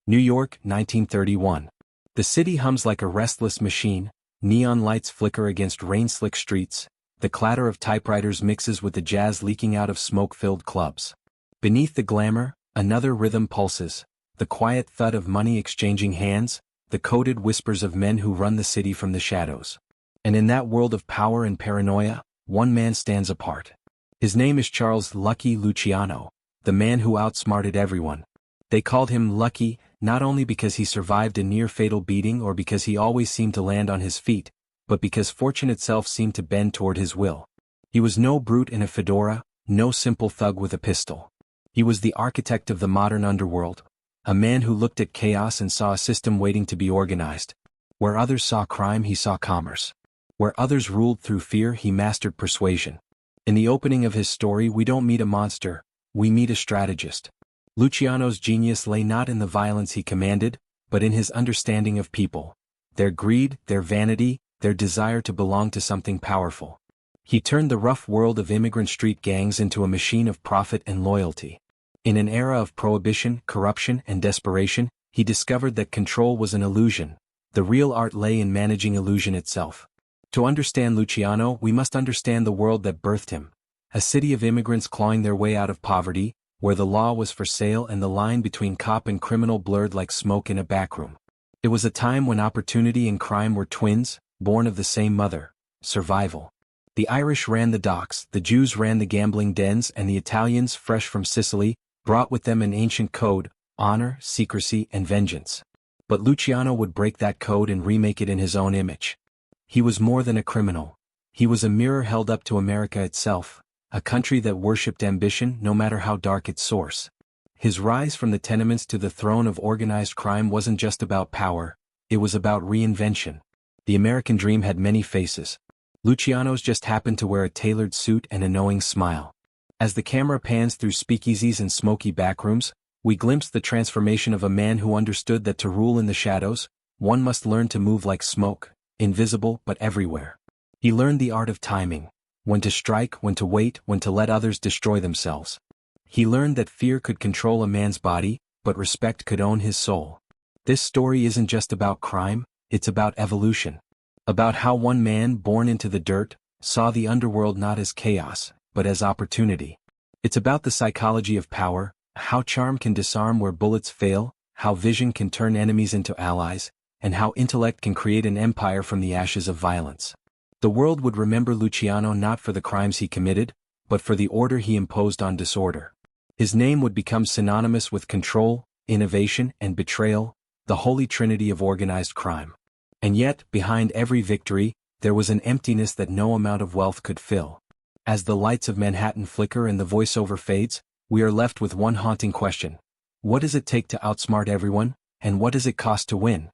New York, 1931. The city hums like a restless machine, neon lights flicker against rain-slick streets, the clatter of typewriters mixes with the jazz leaking out of smoke-filled clubs. Beneath the glamour, another rhythm pulses, the quiet thud of money exchanging hands, the coded whispers of men who run the city from the shadows. And in that world of power and paranoia, one man stands apart. His name is Charles Lucky Luciano, the man who outsmarted everyone. They called him Lucky, not only because he survived a near-fatal beating or because he always seemed to land on his feet, but because fortune itself seemed to bend toward his will. He was no brute in a fedora, no simple thug with a pistol. He was the architect of the modern underworld, a man who looked at chaos and saw a system waiting to be organized. Where others saw crime, he saw commerce. Where others ruled through fear, he mastered persuasion. In the opening of his story, we don't meet a monster, we meet a strategist. Luciano's genius lay not in the violence he commanded, but in his understanding of people, their greed, their vanity, their desire to belong to something powerful. He turned the rough world of immigrant street gangs into a machine of profit and loyalty. In an era of prohibition, corruption, and desperation, he discovered that control was an illusion. The real art lay in managing illusion itself. To understand Luciano, we must understand the world that birthed him. A city of immigrants clawing their way out of poverty, where the law was for sale and the line between cop and criminal blurred like smoke in a backroom. It was a time when opportunity and crime were twins, born of the same mother: survival. The Irish ran the docks, the Jews ran the gambling dens, and the Italians, fresh from Sicily, brought with them an ancient code: honor, secrecy, and vengeance. But Luciano would break that code and remake it in his own image. He was more than a criminal. He was a mirror held up to America itself, a country that worshipped ambition no matter how dark its source. His rise from the tenements to the throne of organized crime wasn't just about power, it was about reinvention. The American dream had many faces. Luciano's just happened to wear a tailored suit and a knowing smile. As the camera pans through speakeasies and smoky backrooms, we glimpse the transformation of a man who understood that to rule in the shadows, one must learn to move like smoke, invisible but everywhere. He learned the art of timing. When to strike, when to wait, when to let others destroy themselves. He learned that fear could control a man's body, but respect could own his soul. This story isn't just about crime, it's about evolution. About how one man born into the dirt saw the underworld not as chaos, but as opportunity. It's about the psychology of power, how charm can disarm where bullets fail, how vision can turn enemies into allies, and how intellect can create an empire from the ashes of violence. The world would remember Luciano not for the crimes he committed, but for the order he imposed on disorder. His name would become synonymous with control, innovation, and betrayal, the holy trinity of organized crime. And yet, behind every victory, there was an emptiness that no amount of wealth could fill. As the lights of Manhattan flicker and the voiceover fades, we are left with one haunting question. What does it take to outsmart everyone, and what does it cost to win?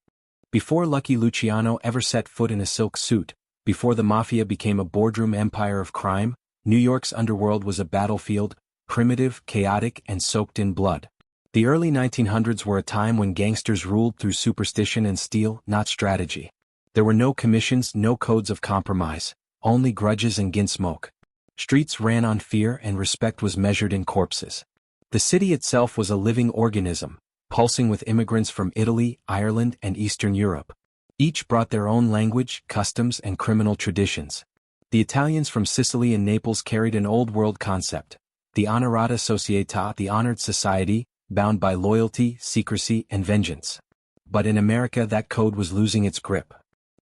Before Lucky Luciano ever set foot in a silk suit, before the Mafia became a boardroom empire of crime, New York's underworld was a battlefield, primitive, chaotic, and soaked in blood. The early 1900s were a time when gangsters ruled through superstition and steel, not strategy. There were no commissions, no codes of compromise, only grudges and gunsmoke. Streets ran on fear and respect was measured in corpses. The city itself was a living organism, pulsing with immigrants from Italy, Ireland, and Eastern Europe. Each brought their own language, customs, and criminal traditions. The Italians from Sicily and Naples carried an old-world concept, the onorata società, the honored society, bound by loyalty, secrecy, and vengeance. But in America that code was losing its grip.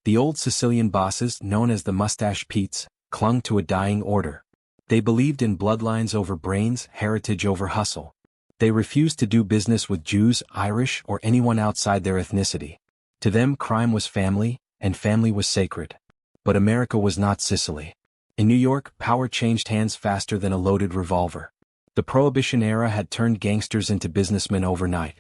The old Sicilian bosses, known as the Mustache Petes, clung to a dying order. They believed in bloodlines over brains, heritage over hustle. They refused to do business with Jews, Irish, or anyone outside their ethnicity. To them, crime was family, and family was sacred. But America was not Sicily. In New York, power changed hands faster than a loaded revolver. The Prohibition era had turned gangsters into businessmen overnight.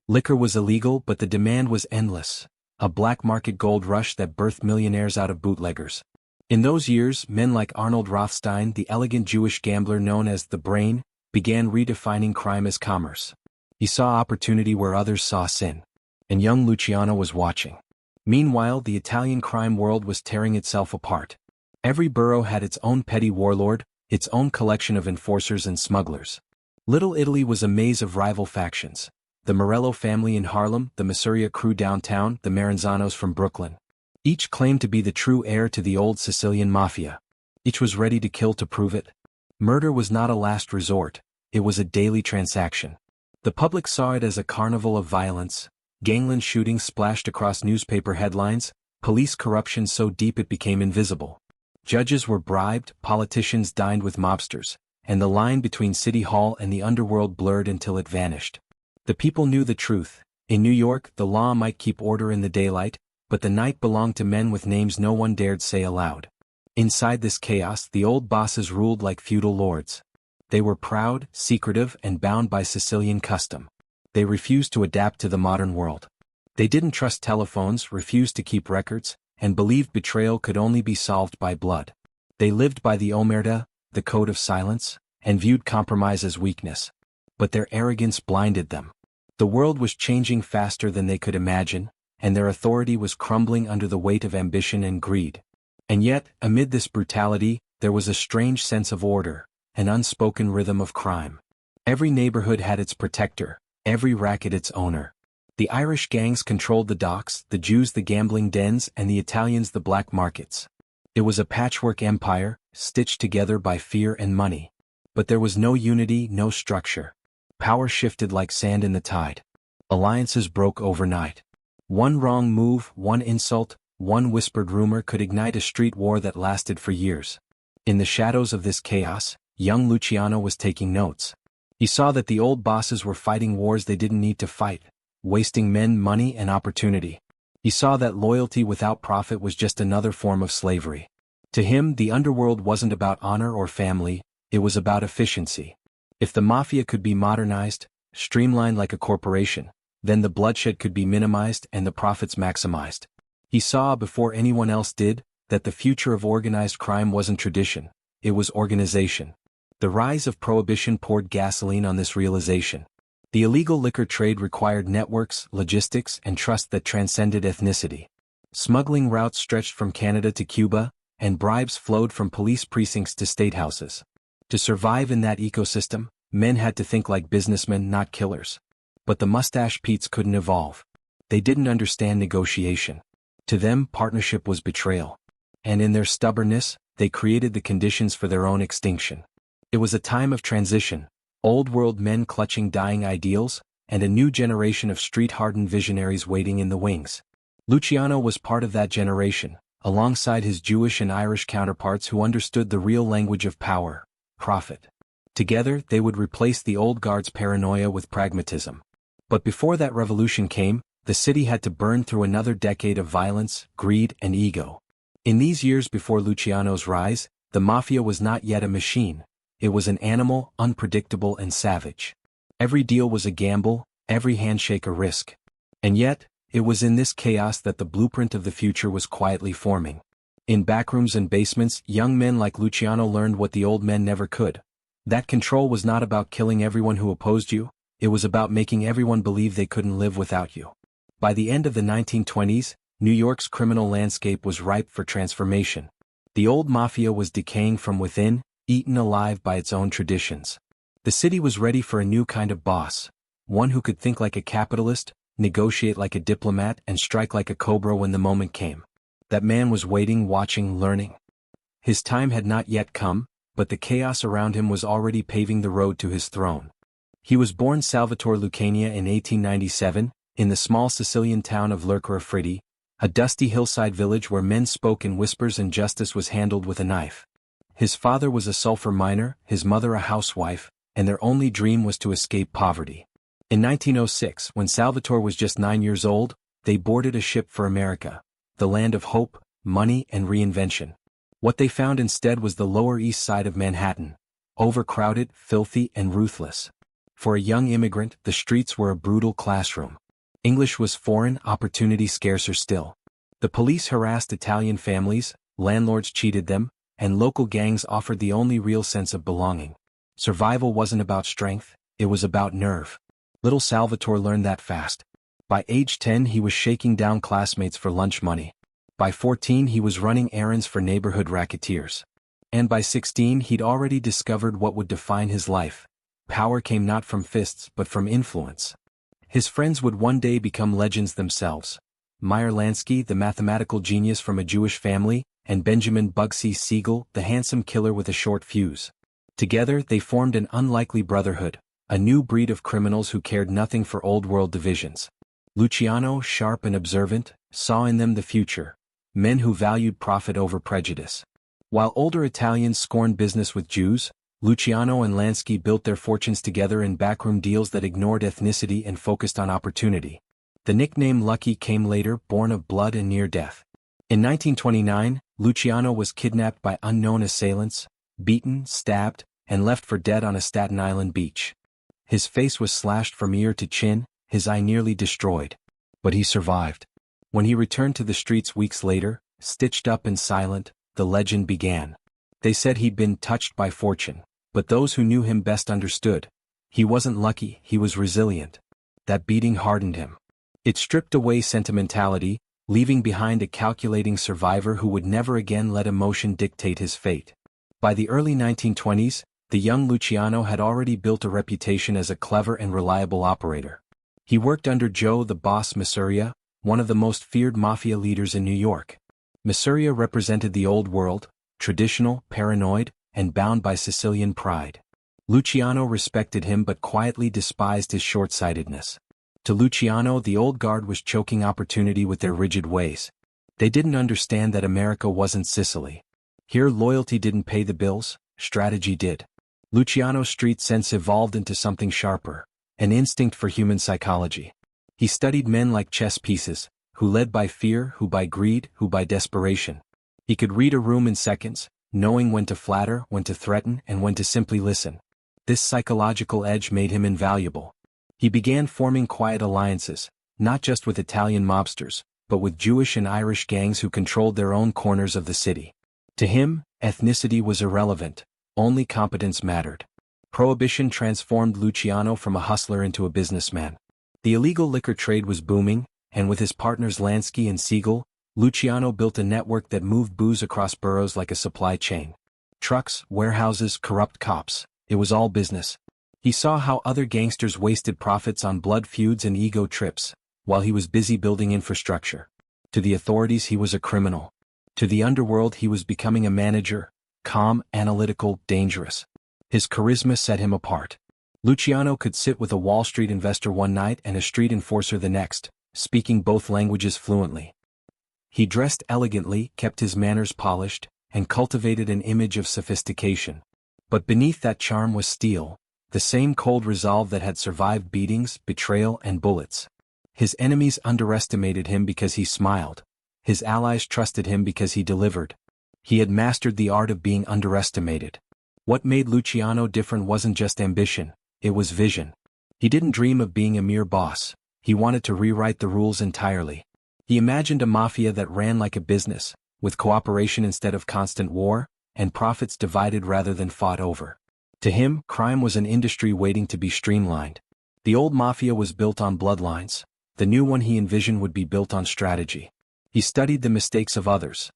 Liquor was illegal, but the demand was endless. A black market gold rush that birthed millionaires out of bootleggers. In those years, men like Arnold Rothstein, the elegant Jewish gambler known as the Brain, began redefining crime as commerce. He saw opportunity where others saw sin. And young Luciano was watching. Meanwhile, the Italian crime world was tearing itself apart. Every borough had its own petty warlord, its own collection of enforcers and smugglers. Little Italy was a maze of rival factions. the Morello family in Harlem, the Masuria crew downtown, the Maranzanos from Brooklyn. Each claimed to be the true heir to the old Sicilian Mafia. Each was ready to kill to prove it. Murder was not a last resort, it was a daily transaction. The public saw it as a carnival of violence. Gangland shootings splashed across newspaper headlines, police corruption so deep it became invisible. Judges were bribed, politicians dined with mobsters, and the line between City Hall and the underworld blurred until it vanished. The people knew the truth. In New York, the law might keep order in the daylight, but the night belonged to men with names no one dared say aloud. Inside this chaos, the old bosses ruled like feudal lords. They were proud, secretive, and bound by Sicilian custom. They refused to adapt to the modern world. They didn't trust telephones, refused to keep records, and believed betrayal could only be solved by blood. They lived by the omerta, the code of silence, and viewed compromise as weakness. But their arrogance blinded them. The world was changing faster than they could imagine, and their authority was crumbling under the weight of ambition and greed. And yet, amid this brutality, there was a strange sense of order, an unspoken rhythm of crime. Every neighborhood had its protector, every racket its owner. The Irish gangs controlled the docks, the Jews the gambling dens, and the Italians the black markets. It was a patchwork empire, stitched together by fear and money. But there was no unity, no structure. Power shifted like sand in the tide. Alliances broke overnight. One wrong move, one insult, one whispered rumor could ignite a street war that lasted for years. In the shadows of this chaos, young Luciano was taking notes. He saw that the old bosses were fighting wars they didn't need to fight, wasting men, money, and opportunity. He saw that loyalty without profit was just another form of slavery. To him, the underworld wasn't about honor or family, it was about efficiency. If the Mafia could be modernized, streamlined like a corporation, then the bloodshed could be minimized and the profits maximized. He saw, before anyone else did, that the future of organized crime wasn't tradition, it was organization. The rise of prohibition poured gasoline on this realization. The illegal liquor trade required networks, logistics, and trust that transcended ethnicity. Smuggling routes stretched from Canada to Cuba, and bribes flowed from police precincts to state houses. To survive in that ecosystem, men had to think like businessmen, not killers. But the mustache Petes couldn't evolve. They didn't understand negotiation. To them, partnership was betrayal. And in their stubbornness, they created the conditions for their own extinction. It was a time of transition, old-world men clutching dying ideals, and a new generation of street-hardened visionaries waiting in the wings. Luciano was part of that generation, alongside his Jewish and Irish counterparts who understood the real language of power, profit. Together, they would replace the old guard's paranoia with pragmatism. But before that revolution came, the city had to burn through another decade of violence, greed, and ego. In these years before Luciano's rise, the Mafia was not yet a machine. It was an animal, unpredictable and savage. Every deal was a gamble, every handshake a risk. And yet, it was in this chaos that the blueprint of the future was quietly forming. In backrooms and basements, young men like Luciano learned what the old men never could. That control was not about killing everyone who opposed you, it was about making everyone believe they couldn't live without you. By the end of the 1920s, New York's criminal landscape was ripe for transformation. The old Mafia was decaying from within, eaten alive by its own traditions. The city was ready for a new kind of boss, one who could think like a capitalist, negotiate like a diplomat, and strike like a cobra when the moment came. That man was waiting, watching, learning. His time had not yet come, but the chaos around him was already paving the road to his throne. He was born Salvatore Lucania in 1897, in the small Sicilian town of Lercara Fritti, a dusty hillside village where men spoke in whispers and justice was handled with a knife. His father was a sulfur miner, his mother a housewife, and their only dream was to escape poverty. In 1906, when Salvatore was just 9 years old, they boarded a ship for America, the land of hope, money, and reinvention. What they found instead was the Lower East Side of Manhattan, overcrowded, filthy, and ruthless. For a young immigrant, the streets were a brutal classroom. English was foreign, opportunity scarcer still. The police harassed Italian families, landlords cheated them, and local gangs offered the only real sense of belonging. Survival wasn't about strength, it was about nerve. Little Salvatore learned that fast. By age 10 he was shaking down classmates for lunch money. By 14 he was running errands for neighborhood racketeers. And by 16 he'd already discovered what would define his life. Power came not from fists but from influence. His friends would one day become legends themselves. Meyer Lansky, the mathematical genius from a Jewish family, and Benjamin Bugsy Siegel, the handsome killer with a short fuse. Together they formed an unlikely brotherhood, a new breed of criminals who cared nothing for old-world divisions. Luciano, sharp and observant, saw in them the future, men who valued profit over prejudice. While older Italians scorned business with Jews, Luciano and Lansky built their fortunes together in backroom deals that ignored ethnicity and focused on opportunity. The nickname Lucky came later, born of blood and near death. In 1929, Luciano was kidnapped by unknown assailants, beaten, stabbed, and left for dead on a Staten Island beach. His face was slashed from ear to chin, his eye nearly destroyed. But he survived. When he returned to the streets weeks later, stitched up and silent, the legend began. They said he'd been touched by fortune, but those who knew him best understood. He wasn't lucky, he was resilient. That beating hardened him. It stripped away sentimentality, leaving behind a calculating survivor who would never again let emotion dictate his fate. By the early 1920s, the young Luciano had already built a reputation as a clever and reliable operator. He worked under Joe the Boss Masuria, one of the most feared mafia leaders in New York. Masuria represented the old world, traditional, paranoid, and bound by Sicilian pride. Luciano respected him but quietly despised his short-sightedness. To Luciano, the old guard was choking opportunity with their rigid ways. They didn't understand that America wasn't Sicily. Here loyalty didn't pay the bills, strategy did. Luciano's street sense evolved into something sharper, an instinct for human psychology. He studied men like chess pieces, who led by fear, who by greed, who by desperation. He could read a room in seconds, knowing when to flatter, when to threaten, and when to simply listen. This psychological edge made him invaluable. He began forming quiet alliances, not just with Italian mobsters, but with Jewish and Irish gangs who controlled their own corners of the city. To him, ethnicity was irrelevant, only competence mattered. Prohibition transformed Luciano from a hustler into a businessman. The illegal liquor trade was booming, and with his partners Lansky and Siegel, Luciano built a network that moved booze across boroughs like a supply chain. Trucks, warehouses, corrupt cops, it was all business. He saw how other gangsters wasted profits on blood feuds and ego trips, while he was busy building infrastructure. To the authorities he was a criminal. To the underworld he was becoming a manager, calm, analytical, dangerous. His charisma set him apart. Luciano could sit with a Wall Street investor one night and a street enforcer the next, speaking both languages fluently. He dressed elegantly, kept his manners polished, and cultivated an image of sophistication. But beneath that charm was steel, the same cold resolve that had survived beatings, betrayal, and bullets. His enemies underestimated him because he smiled. His allies trusted him because he delivered. He had mastered the art of being underestimated. What made Luciano different wasn't just ambition, it was vision. He didn't dream of being a mere boss, he wanted to rewrite the rules entirely. He imagined a mafia that ran like a business, with cooperation instead of constant war, and profits divided rather than fought over. To him, crime was an industry waiting to be streamlined. The old mafia was built on bloodlines. The new one he envisioned would be built on strategy. He studied the mistakes of others.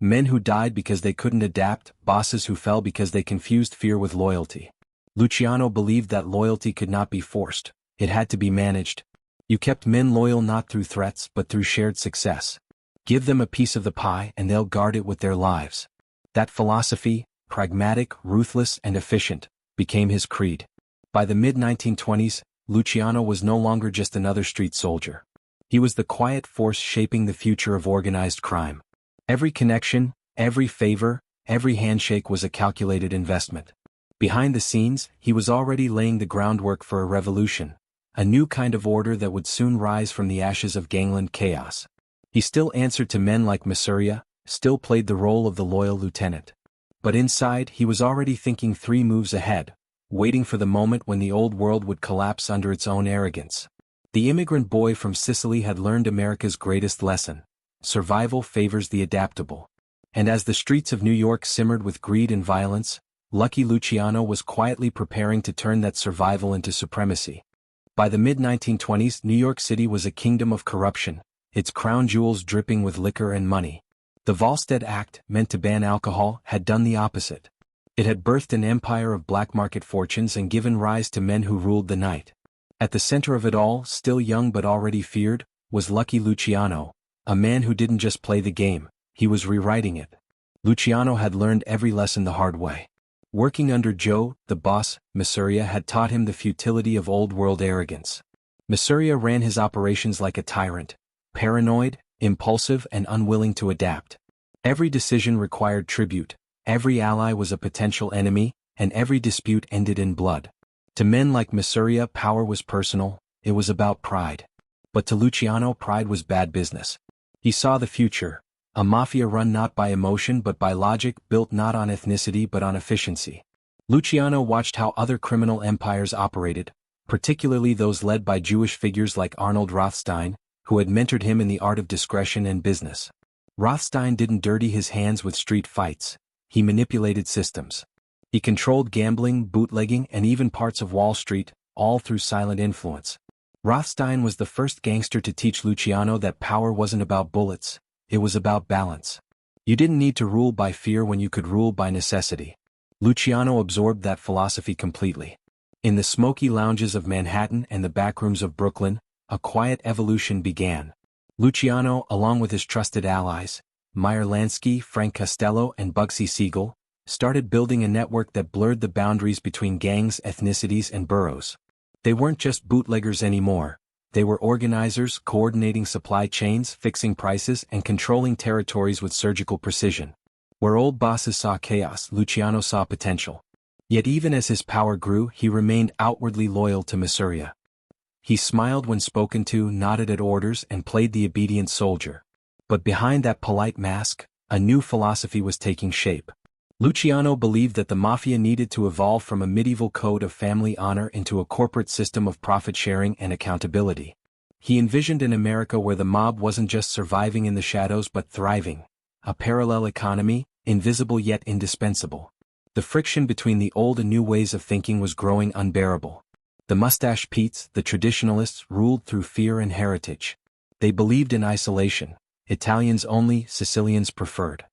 Men who died because they couldn't adapt, bosses who fell because they confused fear with loyalty. Luciano believed that loyalty could not be forced, it had to be managed. You kept men loyal not through threats but through shared success. Give them a piece of the pie and they'll guard it with their lives. That philosophy, pragmatic, ruthless, and efficient, became his creed. By the mid-1920s, Luciano was no longer just another street soldier. He was the quiet force shaping the future of organized crime. Every connection, every favor, every handshake was a calculated investment. Behind the scenes, he was already laying the groundwork for a revolution, a new kind of order that would soon rise from the ashes of gangland chaos. He still answered to men like Masuria, still played the role of the loyal lieutenant. But inside, he was already thinking 3 moves ahead, waiting for the moment when the old world would collapse under its own arrogance. The immigrant boy from Sicily had learned America's greatest lesson: survival favors the adaptable. And as the streets of New York simmered with greed and violence, Lucky Luciano was quietly preparing to turn that survival into supremacy. By the mid-1920s, New York City was a kingdom of corruption, its crown jewels dripping with liquor and money. The Volstead Act, meant to ban alcohol, had done the opposite. It had birthed an empire of black market fortunes and given rise to men who ruled the night. At the center of it all, still young but already feared, was Lucky Luciano, a man who didn't just play the game, he was rewriting it. Luciano had learned every lesson the hard way. Working under Joe, the boss, Mafia had taught him the futility of old-world arrogance. Mafia ran his operations like a tyrant, paranoid, impulsive and unwilling to adapt. Every decision required tribute, every ally was a potential enemy, and every dispute ended in blood. To men like Mafia, power was personal, it was about pride. But to Luciano, pride was bad business. He saw the future, a mafia run not by emotion but by logic, built not on ethnicity but on efficiency. Luciano watched how other criminal empires operated, particularly those led by Jewish figures like Arnold Rothstein, who had mentored him in the art of discretion and business. Rothstein didn't dirty his hands with street fights, he manipulated systems. He controlled gambling, bootlegging and even parts of Wall Street, all through silent influence. Rothstein was the first gangster to teach Luciano that power wasn't about bullets, it was about balance. You didn't need to rule by fear when you could rule by necessity. Luciano absorbed that philosophy completely. In the smoky lounges of Manhattan and the backrooms of Brooklyn, a quiet evolution began. Luciano, along with his trusted allies, Meyer Lansky, Frank Costello and Bugsy Siegel, started building a network that blurred the boundaries between gangs, ethnicities and boroughs. They weren't just bootleggers anymore, they were organizers, coordinating supply chains, fixing prices and controlling territories with surgical precision. Where old bosses saw chaos, Luciano saw potential. Yet even as his power grew, he remained outwardly loyal to Mafia. He smiled when spoken to, nodded at orders and played the obedient soldier. But behind that polite mask, a new philosophy was taking shape. Luciano believed that the mafia needed to evolve from a medieval code of family honor into a corporate system of profit-sharing and accountability. He envisioned an America where the mob wasn't just surviving in the shadows but thriving, a parallel economy, invisible yet indispensable. The friction between the old and new ways of thinking was growing unbearable. The mustache Petes, the traditionalists, ruled through fear and heritage. They believed in isolation, Italians only, Sicilians preferred.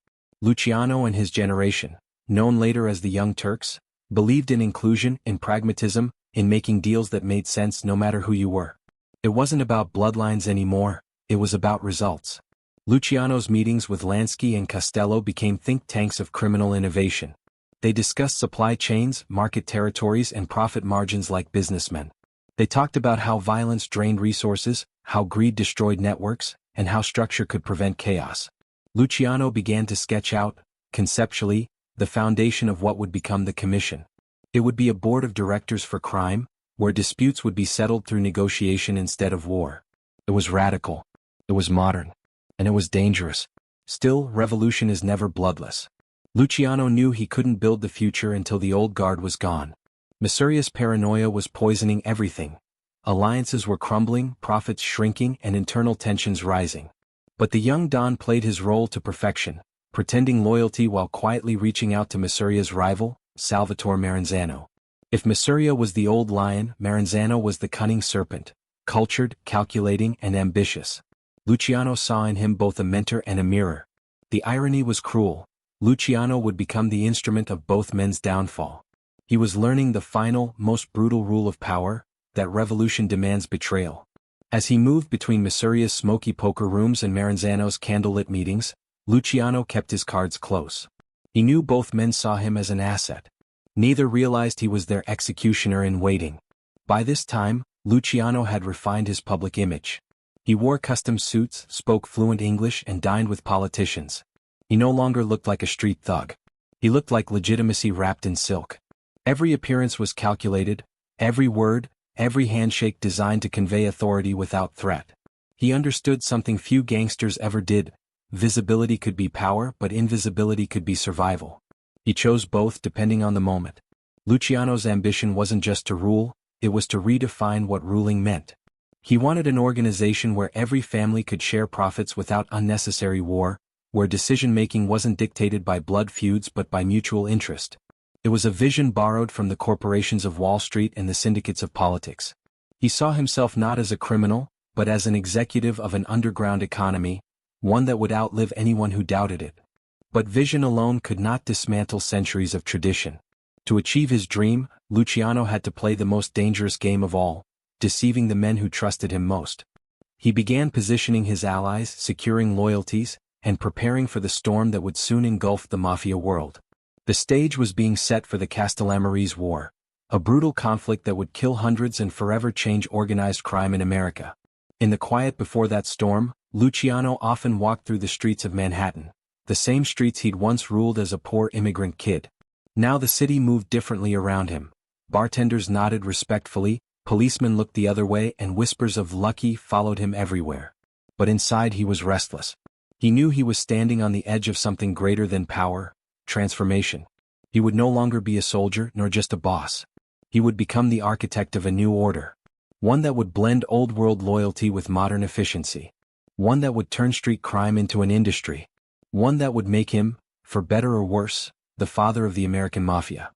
Luciano and his generation, known later as the Young Turks, believed in inclusion, in pragmatism, in making deals that made sense no matter who you were. It wasn't about bloodlines anymore, it was about results. Luciano's meetings with Lansky and Costello became think tanks of criminal innovation. They discussed supply chains, market territories and profit margins like businessmen. They talked about how violence drained resources, how greed destroyed networks, and how structure could prevent chaos. Luciano began to sketch out, conceptually, the foundation of what would become the Commission. It would be a board of directors for crime, where disputes would be settled through negotiation instead of war. It was radical. It was modern. And it was dangerous. Still, revolution is never bloodless. Luciano knew he couldn't build the future until the old guard was gone. Mafia's paranoia was poisoning everything. Alliances were crumbling, profits shrinking and internal tensions rising. But the young Don played his role to perfection, pretending loyalty while quietly reaching out to Mafia's rival, Salvatore Maranzano. If Mafia was the old lion, Maranzano was the cunning serpent, cultured, calculating, and ambitious. Luciano saw in him both a mentor and a mirror. The irony was cruel. Luciano would become the instrument of both men's downfall. He was learning the final, most brutal rule of power, that revolution demands betrayal. As he moved between Mafia's smoky poker rooms and Maranzano's candlelit meetings, Luciano kept his cards close. He knew both men saw him as an asset. Neither realized he was their executioner in waiting. By this time, Luciano had refined his public image. He wore custom suits, spoke fluent English and dined with politicians. He no longer looked like a street thug. He looked like legitimacy wrapped in silk. Every appearance was calculated, every word, every handshake designed to convey authority without threat. He understood something few gangsters ever did. Visibility could be power, but invisibility could be survival. He chose both depending on the moment. Luciano's ambition wasn't just to rule, it was to redefine what ruling meant. He wanted an organization where every family could share profits without unnecessary war, where decision-making wasn't dictated by blood feuds but by mutual interest. It was a vision borrowed from the corporations of Wall Street and the syndicates of politics. He saw himself not as a criminal, but as an executive of an underground economy, one that would outlive anyone who doubted it. But vision alone could not dismantle centuries of tradition. To achieve his dream, Luciano had to play the most dangerous game of all, deceiving the men who trusted him most. He began positioning his allies, securing loyalties, and preparing for the storm that would soon engulf the Mafia world. The stage was being set for the Castellamarese War, a brutal conflict that would kill hundreds and forever change organized crime in America. In the quiet before that storm, Luciano often walked through the streets of Manhattan, the same streets he'd once ruled as a poor immigrant kid. Now the city moved differently around him. Bartenders nodded respectfully, policemen looked the other way, and whispers of Lucky followed him everywhere. But inside he was restless. He knew he was standing on the edge of something greater than power, transformation. He would no longer be a soldier nor just a boss. He would become the architect of a new order. One that would blend old-world loyalty with modern efficiency. One that would turn street crime into an industry. One that would make him, for better or worse, the father of the American Mafia.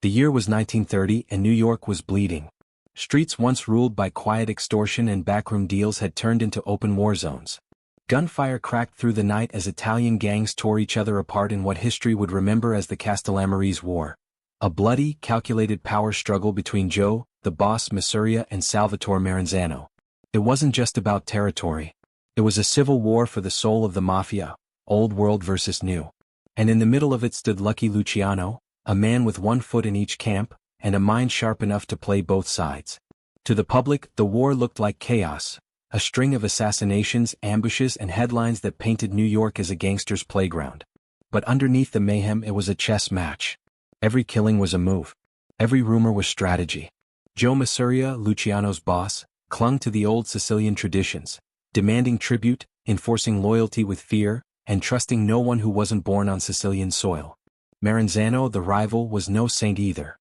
The year was 1930 and New York was bleeding. Streets once ruled by quiet extortion and backroom deals had turned into open war zones. Gunfire cracked through the night as Italian gangs tore each other apart in what history would remember as the Castellamarese War. A bloody, calculated power struggle between Joe, the boss Masuria, and Salvatore Maranzano. It wasn't just about territory. It was a civil war for the soul of the Mafia, old world versus new. And in the middle of it stood Lucky Luciano, a man with one foot in each camp, and a mind sharp enough to play both sides. To the public, the war looked like chaos. A string of assassinations, ambushes, and headlines that painted New York as a gangster's playground. But underneath the mayhem it was a chess match. Every killing was a move. Every rumor was strategy. Joe Masuria, Luciano's boss, clung to the old Sicilian traditions, demanding tribute, enforcing loyalty with fear, and trusting no one who wasn't born on Sicilian soil. Maranzano, the rival, was no saint either.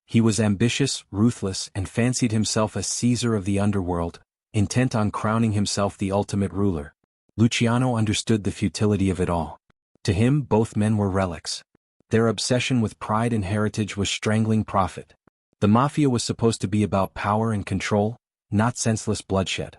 He was ambitious, ruthless, and fancied himself a Caesar of the underworld, intent on crowning himself the ultimate ruler. Luciano understood the futility of it all. To him, both men were relics. Their obsession with pride and heritage was strangling profit. The Mafia was supposed to be about power and control, not senseless bloodshed.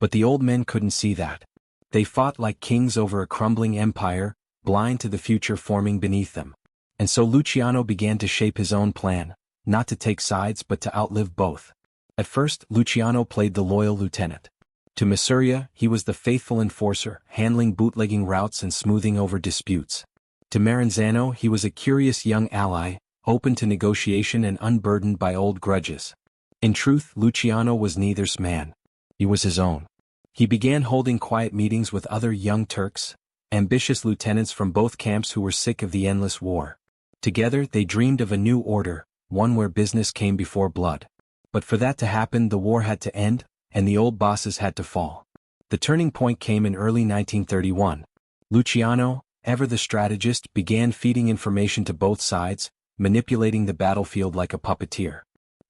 But the old men couldn't see that. They fought like kings over a crumbling empire, blind to the future forming beneath them. And so Luciano began to shape his own plan, not to take sides but to outlive both. At first, Luciano played the loyal lieutenant. To Masuria, he was the faithful enforcer, handling bootlegging routes and smoothing over disputes. To Maranzano, he was a curious young ally, open to negotiation and unburdened by old grudges. In truth, Luciano was neither's man. He was his own. He began holding quiet meetings with other young Turks, ambitious lieutenants from both camps who were sick of the endless war. Together, they dreamed of a new order, one where business came before blood. But for that to happen, the war had to end, and the old bosses had to fall. The turning point came in early 1931. Luciano, ever the strategist, began feeding information to both sides, manipulating the battlefield like a puppeteer.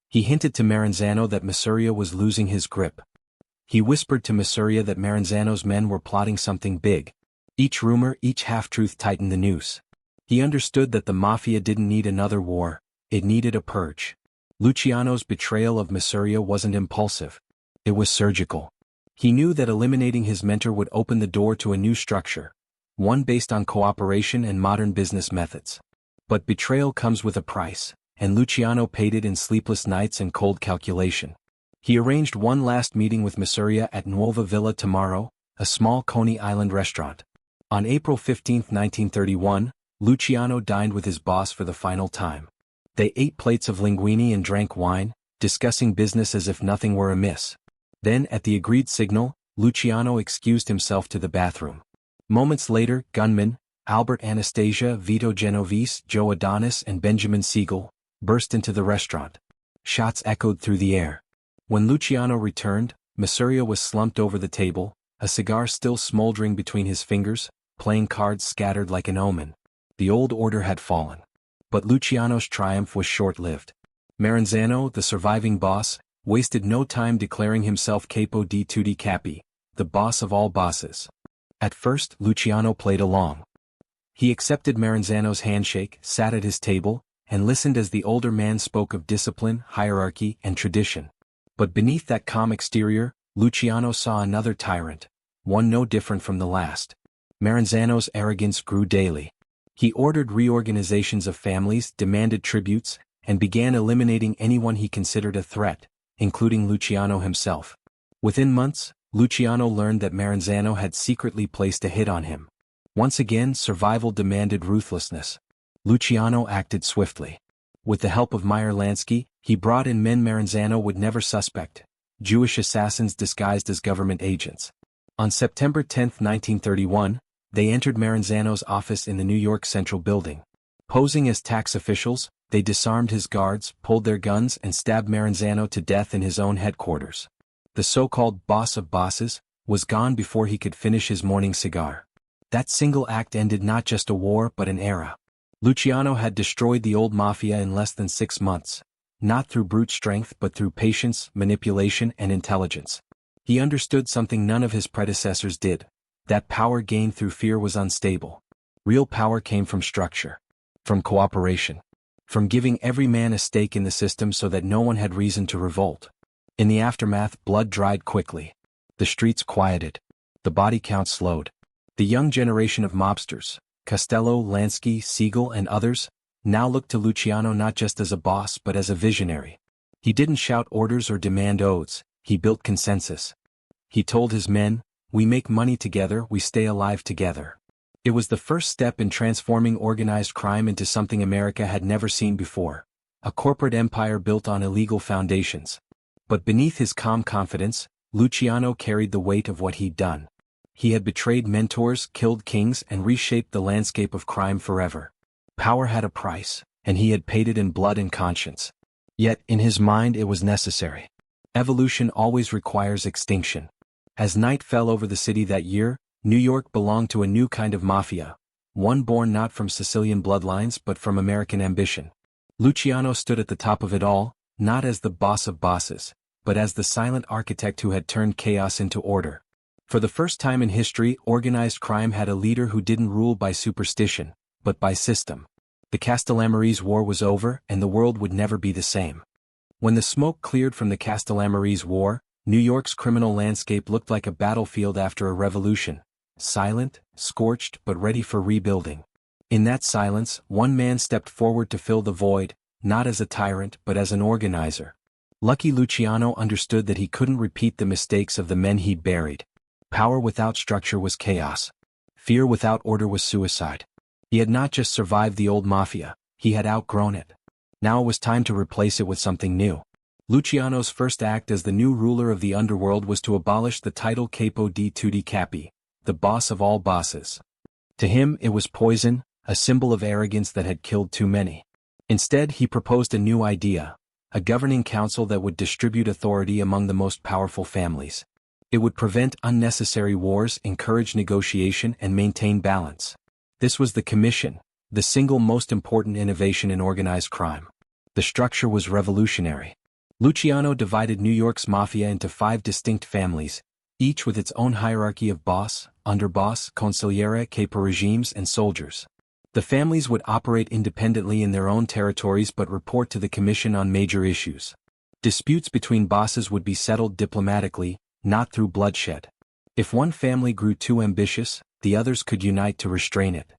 He hinted to Maranzano that Masuria was losing his grip. He whispered to Masuria that Maranzano's men were plotting something big. Each rumor, each half-truth tightened the noose. He understood that the Mafia didn't need another war, it needed a purge. Luciano's betrayal of Masuria wasn't impulsive. It was surgical. He knew that eliminating his mentor would open the door to a new structure, one based on cooperation and modern business methods. But betrayal comes with a price, and Luciano paid it in sleepless nights and cold calculation. He arranged one last meeting with Masuria at Nuova Villa Tamaro, a small Coney Island restaurant. On April 15, 1931, Luciano dined with his boss for the final time. They ate plates of linguine and drank wine, discussing business as if nothing were amiss. Then, at the agreed signal, Luciano excused himself to the bathroom. Moments later, gunmen, Albert Anastasia, Vito Genovese, Joe Adonis, and Benjamin Siegel, burst into the restaurant. Shots echoed through the air. When Luciano returned, Masuria was slumped over the table, a cigar still smoldering between his fingers, playing cards scattered like an omen. The old order had fallen. But Luciano's triumph was short-lived. Maranzano, the surviving boss, wasted no time declaring himself capo di tutti capi, the boss of all bosses. At first, Luciano played along. He accepted Maranzano's handshake, sat at his table, and listened as the older man spoke of discipline, hierarchy, and tradition. But beneath that calm exterior, Luciano saw another tyrant, one no different from the last. Maranzano's arrogance grew daily. He ordered reorganizations of families, demanded tributes, and began eliminating anyone he considered a threat, including Luciano himself. Within months, Luciano learned that Maranzano had secretly placed a hit on him. Once again, survival demanded ruthlessness. Luciano acted swiftly. With the help of Meyer Lansky, he brought in men Maranzano would never suspect, Jewish assassins disguised as government agents. On September 10, 1931, they entered Maranzano's office in the New York Central Building. Posing as tax officials, they disarmed his guards, pulled their guns and stabbed Maranzano to death in his own headquarters. The so-called boss of bosses was gone before he could finish his morning cigar. That single act ended not just a war but an era. Luciano had destroyed the old Mafia in less than 6 months, not through brute strength but through patience, manipulation and intelligence. He understood something none of his predecessors did, that power gained through fear was unstable. Real power came from structure, from cooperation, from giving every man a stake in the system so that no one had reason to revolt. In the aftermath, blood dried quickly. The streets quieted. The body count slowed. The young generation of mobsters, Costello, Lansky, Siegel and others, now looked to Luciano not just as a boss but as a visionary. He didn't shout orders or demand oaths, he built consensus. He told his men, "We make money together, we stay alive together." It was the first step in transforming organized crime into something America had never seen before, a corporate empire built on illegal foundations. But beneath his calm confidence, Luciano carried the weight of what he'd done. He had betrayed mentors, killed kings and reshaped the landscape of crime forever. Power had a price, and he had paid it in blood and conscience. Yet, in his mind it was necessary. Evolution always requires extinction. As night fell over the city that year, New York belonged to a new kind of mafia, one born not from Sicilian bloodlines but from American ambition. Luciano stood at the top of it all, not as the boss of bosses, but as the silent architect who had turned chaos into order. For the first time in history, organized crime had a leader who didn't rule by superstition, but by system. The Castellamarese War was over and the world would never be the same. When the smoke cleared from the Castellamarese War, New York's criminal landscape looked like a battlefield after a revolution, silent, scorched but ready for rebuilding. In that silence, one man stepped forward to fill the void, not as a tyrant but as an organizer. Lucky Luciano understood that he couldn't repeat the mistakes of the men he'd buried. Power without structure was chaos. Fear without order was suicide. He had not just survived the old mafia, he had outgrown it. Now it was time to replace it with something new. Luciano's first act as the new ruler of the underworld was to abolish the title Capo di Tutti Capi, the boss of all bosses. To him it was poison, a symbol of arrogance that had killed too many. Instead he proposed a new idea, a governing council that would distribute authority among the most powerful families. It would prevent unnecessary wars, encourage negotiation and maintain balance. This was the commission, the single most important innovation in organized crime. The structure was revolutionary. Luciano divided New York's mafia into 5 distinct families, each with its own hierarchy of boss, underboss, consigliere, capo regimes and soldiers. The families would operate independently in their own territories but report to the commission on major issues. Disputes between bosses would be settled diplomatically, not through bloodshed. If one family grew too ambitious, the others could unite to restrain it.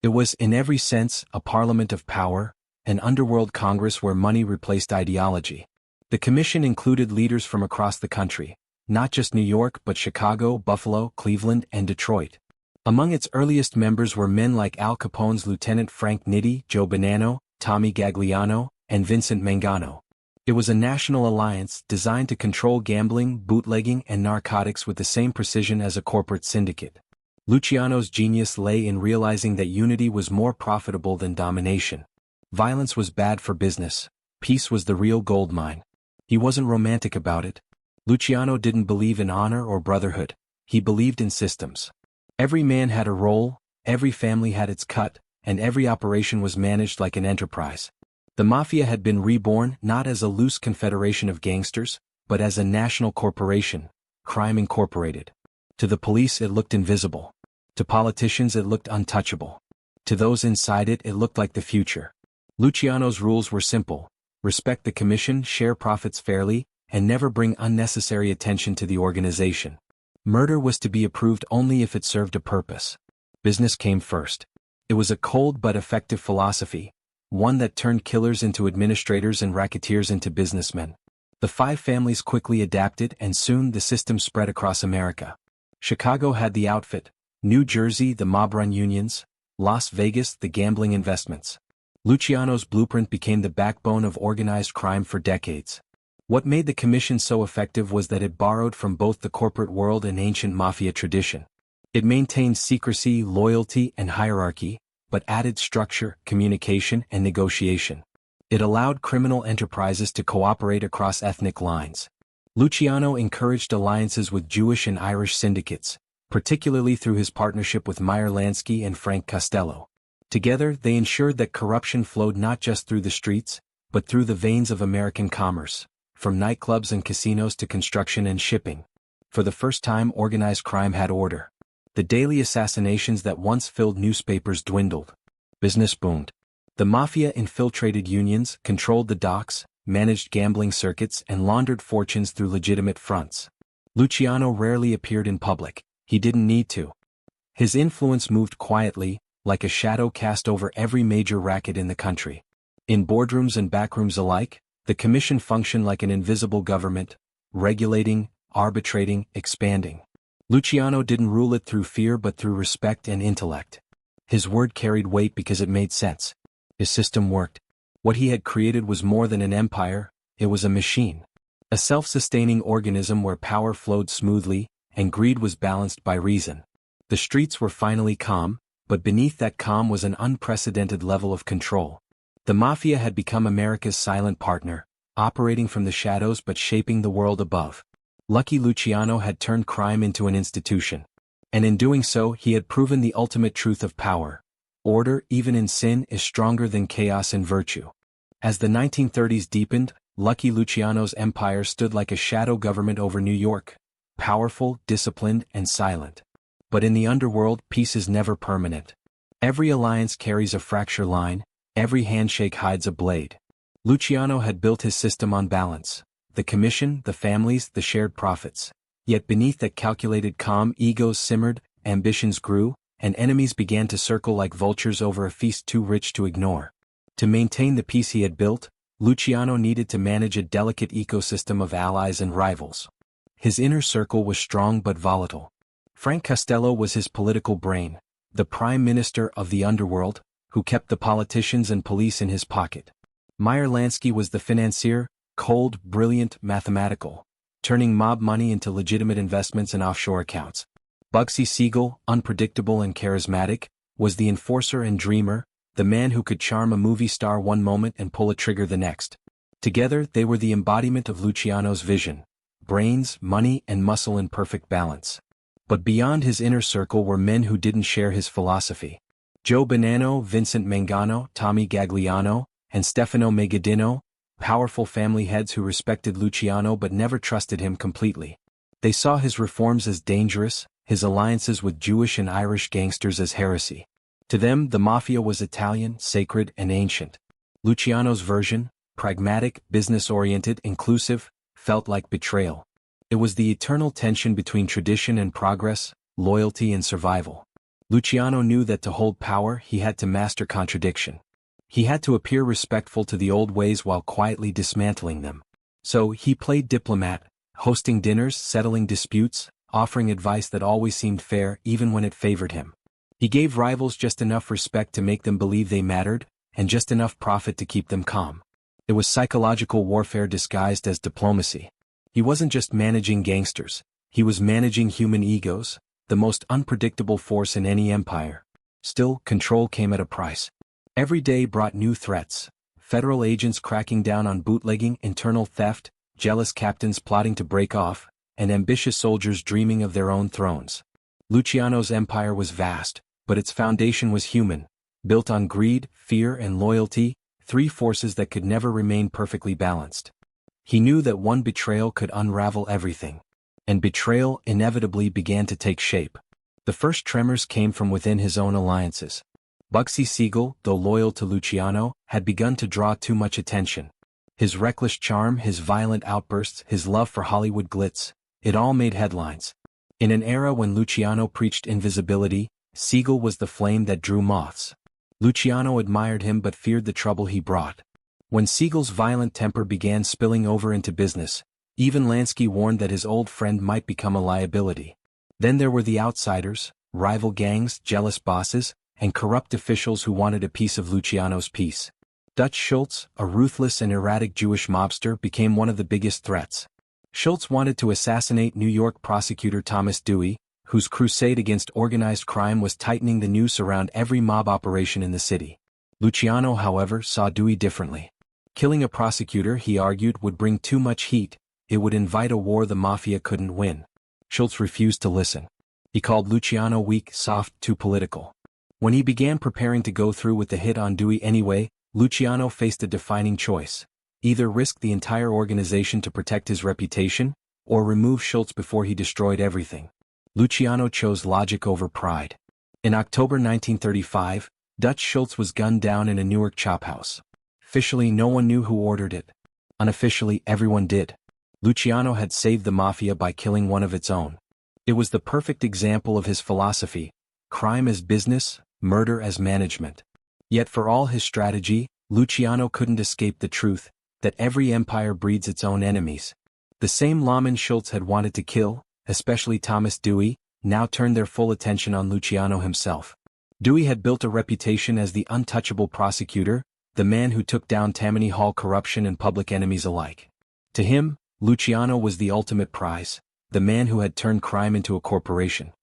It was, in every sense, a parliament of power, an underworld congress where money replaced ideology. The commission included leaders from across the country, not just New York but Chicago, Buffalo, Cleveland, and Detroit. Among its earliest members were men like Al Capone's Lieutenant Frank Nitti, Joe Bonanno, Tommy Gagliano, and Vincent Mangano. It was a national alliance designed to control gambling, bootlegging, and narcotics with the same precision as a corporate syndicate. Luciano's genius lay in realizing that unity was more profitable than domination. Violence was bad for business. Peace was the real gold mine. He wasn't romantic about it. Luciano didn't believe in honor or brotherhood. He believed in systems. Every man had a role, every family had its cut, and every operation was managed like an enterprise. The Mafia had been reborn not as a loose confederation of gangsters, but as a national corporation, Crime Incorporated. To the police it looked invisible. To politicians it looked untouchable. To those inside it looked like the future. Luciano's rules were simple: respect the commission, share profits fairly, and never bring unnecessary attention to the organization. Murder was to be approved only if it served a purpose. Business came first. It was a cold but effective philosophy, one that turned killers into administrators and racketeers into businessmen. The five families quickly adapted and soon the system spread across America. Chicago had the outfit, New Jersey the mob-run unions, Las Vegas the gambling investments. Luciano's blueprint became the backbone of organized crime for decades. What made the commission so effective was that it borrowed from both the corporate world and ancient mafia tradition. It maintained secrecy, loyalty, and hierarchy, but added structure, communication, and negotiation. It allowed criminal enterprises to cooperate across ethnic lines. Luciano encouraged alliances with Jewish and Irish syndicates, particularly through his partnership with Meyer Lansky and Frank Costello. Together, they ensured that corruption flowed not just through the streets, but through the veins of American commerce, from nightclubs and casinos to construction and shipping. For the first time, organized crime had order. The daily assassinations that once filled newspapers dwindled. Business boomed. The mafia infiltrated unions, controlled the docks, managed gambling circuits, and laundered fortunes through legitimate fronts. Luciano rarely appeared in public. He didn't need to. His influence moved quietly, like a shadow cast over every major racket in the country. In boardrooms and backrooms alike, the commission functioned like an invisible government, regulating, arbitrating, expanding. Luciano didn't rule it through fear but through respect and intellect. His word carried weight because it made sense. His system worked. What he had created was more than an empire, it was a machine. A self-sustaining organism where power flowed smoothly, and greed was balanced by reason. The streets were finally calm, but beneath that calm was an unprecedented level of control. The mafia had become America's silent partner, operating from the shadows but shaping the world above. Lucky Luciano had turned crime into an institution. And in doing so, he had proven the ultimate truth of power. Order, even in sin, is stronger than chaos in virtue. As the 1930s deepened, Lucky Luciano's empire stood like a shadow government over New York, powerful, disciplined, and silent. But in the underworld, peace is never permanent. Every alliance carries a fracture line, every handshake hides a blade. Luciano had built his system on balance. The commission, the families, the shared profits. Yet beneath that calculated calm, egos simmered, ambitions grew, and enemies began to circle like vultures over a feast too rich to ignore. To maintain the peace he had built, Luciano needed to manage a delicate ecosystem of allies and rivals. His inner circle was strong but volatile. Frank Costello was his political brain, the prime minister of the underworld, who kept the politicians and police in his pocket. Meyer Lansky was the financier, cold, brilliant, mathematical, turning mob money into legitimate investments and offshore accounts. Bugsy Siegel, unpredictable and charismatic, was the enforcer and dreamer, the man who could charm a movie star one moment and pull a trigger the next. Together, they were the embodiment of Luciano's vision: brains, money, and muscle in perfect balance. But beyond his inner circle were men who didn't share his philosophy. Joe Bonanno, Vincent Mangano, Tommy Gagliano, and Stefano Megadino, powerful family heads who respected Luciano but never trusted him completely. They saw his reforms as dangerous, his alliances with Jewish and Irish gangsters as heresy. To them, the mafia was Italian, sacred, and ancient. Luciano's version, pragmatic, business-oriented, inclusive, felt like betrayal. It was the eternal tension between tradition and progress, loyalty and survival. Luciano knew that to hold power, he had to master contradiction. He had to appear respectful to the old ways while quietly dismantling them. So he played diplomat, hosting dinners, settling disputes, offering advice that always seemed fair even when it favored him. He gave rivals just enough respect to make them believe they mattered, and just enough profit to keep them calm. It was psychological warfare disguised as diplomacy. He wasn't just managing gangsters, he was managing human egos, the most unpredictable force in any empire. Still, control came at a price. Every day brought new threats: federal agents cracking down on bootlegging, internal theft, jealous captains plotting to break off, and ambitious soldiers dreaming of their own thrones. Luciano's empire was vast, but its foundation was human, built on greed, fear, and loyalty, three forces that could never remain perfectly balanced. He knew that one betrayal could unravel everything. And betrayal inevitably began to take shape. The first tremors came from within his own alliances. Bugsy Siegel, though loyal to Luciano, had begun to draw too much attention. His reckless charm, his violent outbursts, his love for Hollywood glitz, it all made headlines. In an era when Luciano preached invisibility, Siegel was the flame that drew moths. Luciano admired him but feared the trouble he brought. When Siegel's violent temper began spilling over into business, even Lansky warned that his old friend might become a liability. Then there were the outsiders, rival gangs, jealous bosses, and corrupt officials who wanted a piece of Luciano's peace. Dutch Schultz, a ruthless and erratic Jewish mobster, became one of the biggest threats. Schultz wanted to assassinate New York prosecutor Thomas Dewey, whose crusade against organized crime was tightening the noose around every mob operation in the city. Luciano, however, saw Dewey differently. Killing a prosecutor, he argued, would bring too much heat. It would invite a war the Mafia couldn't win. Schultz refused to listen. He called Luciano weak, soft, too political. When he began preparing to go through with the hit on Dewey anyway, Luciano faced a defining choice: either risk the entire organization to protect his reputation, or remove Schultz before he destroyed everything. Luciano chose logic over pride. In October 1935, Dutch Schultz was gunned down in a Newark chop house. Officially, no one knew who ordered it. Unofficially, everyone did. Luciano had saved the Mafia by killing one of its own. It was the perfect example of his philosophy: crime as business, murder as management. Yet for all his strategy, Luciano couldn't escape the truth that every empire breeds its own enemies. The same lawmen Schultz had wanted to kill, especially Thomas Dewey, now turned their full attention on Luciano himself. Dewey had built a reputation as the untouchable prosecutor, the man who took down Tammany Hall corruption and public enemies alike. To him, Luciano was the ultimate prize, the man who had turned crime into a corporation.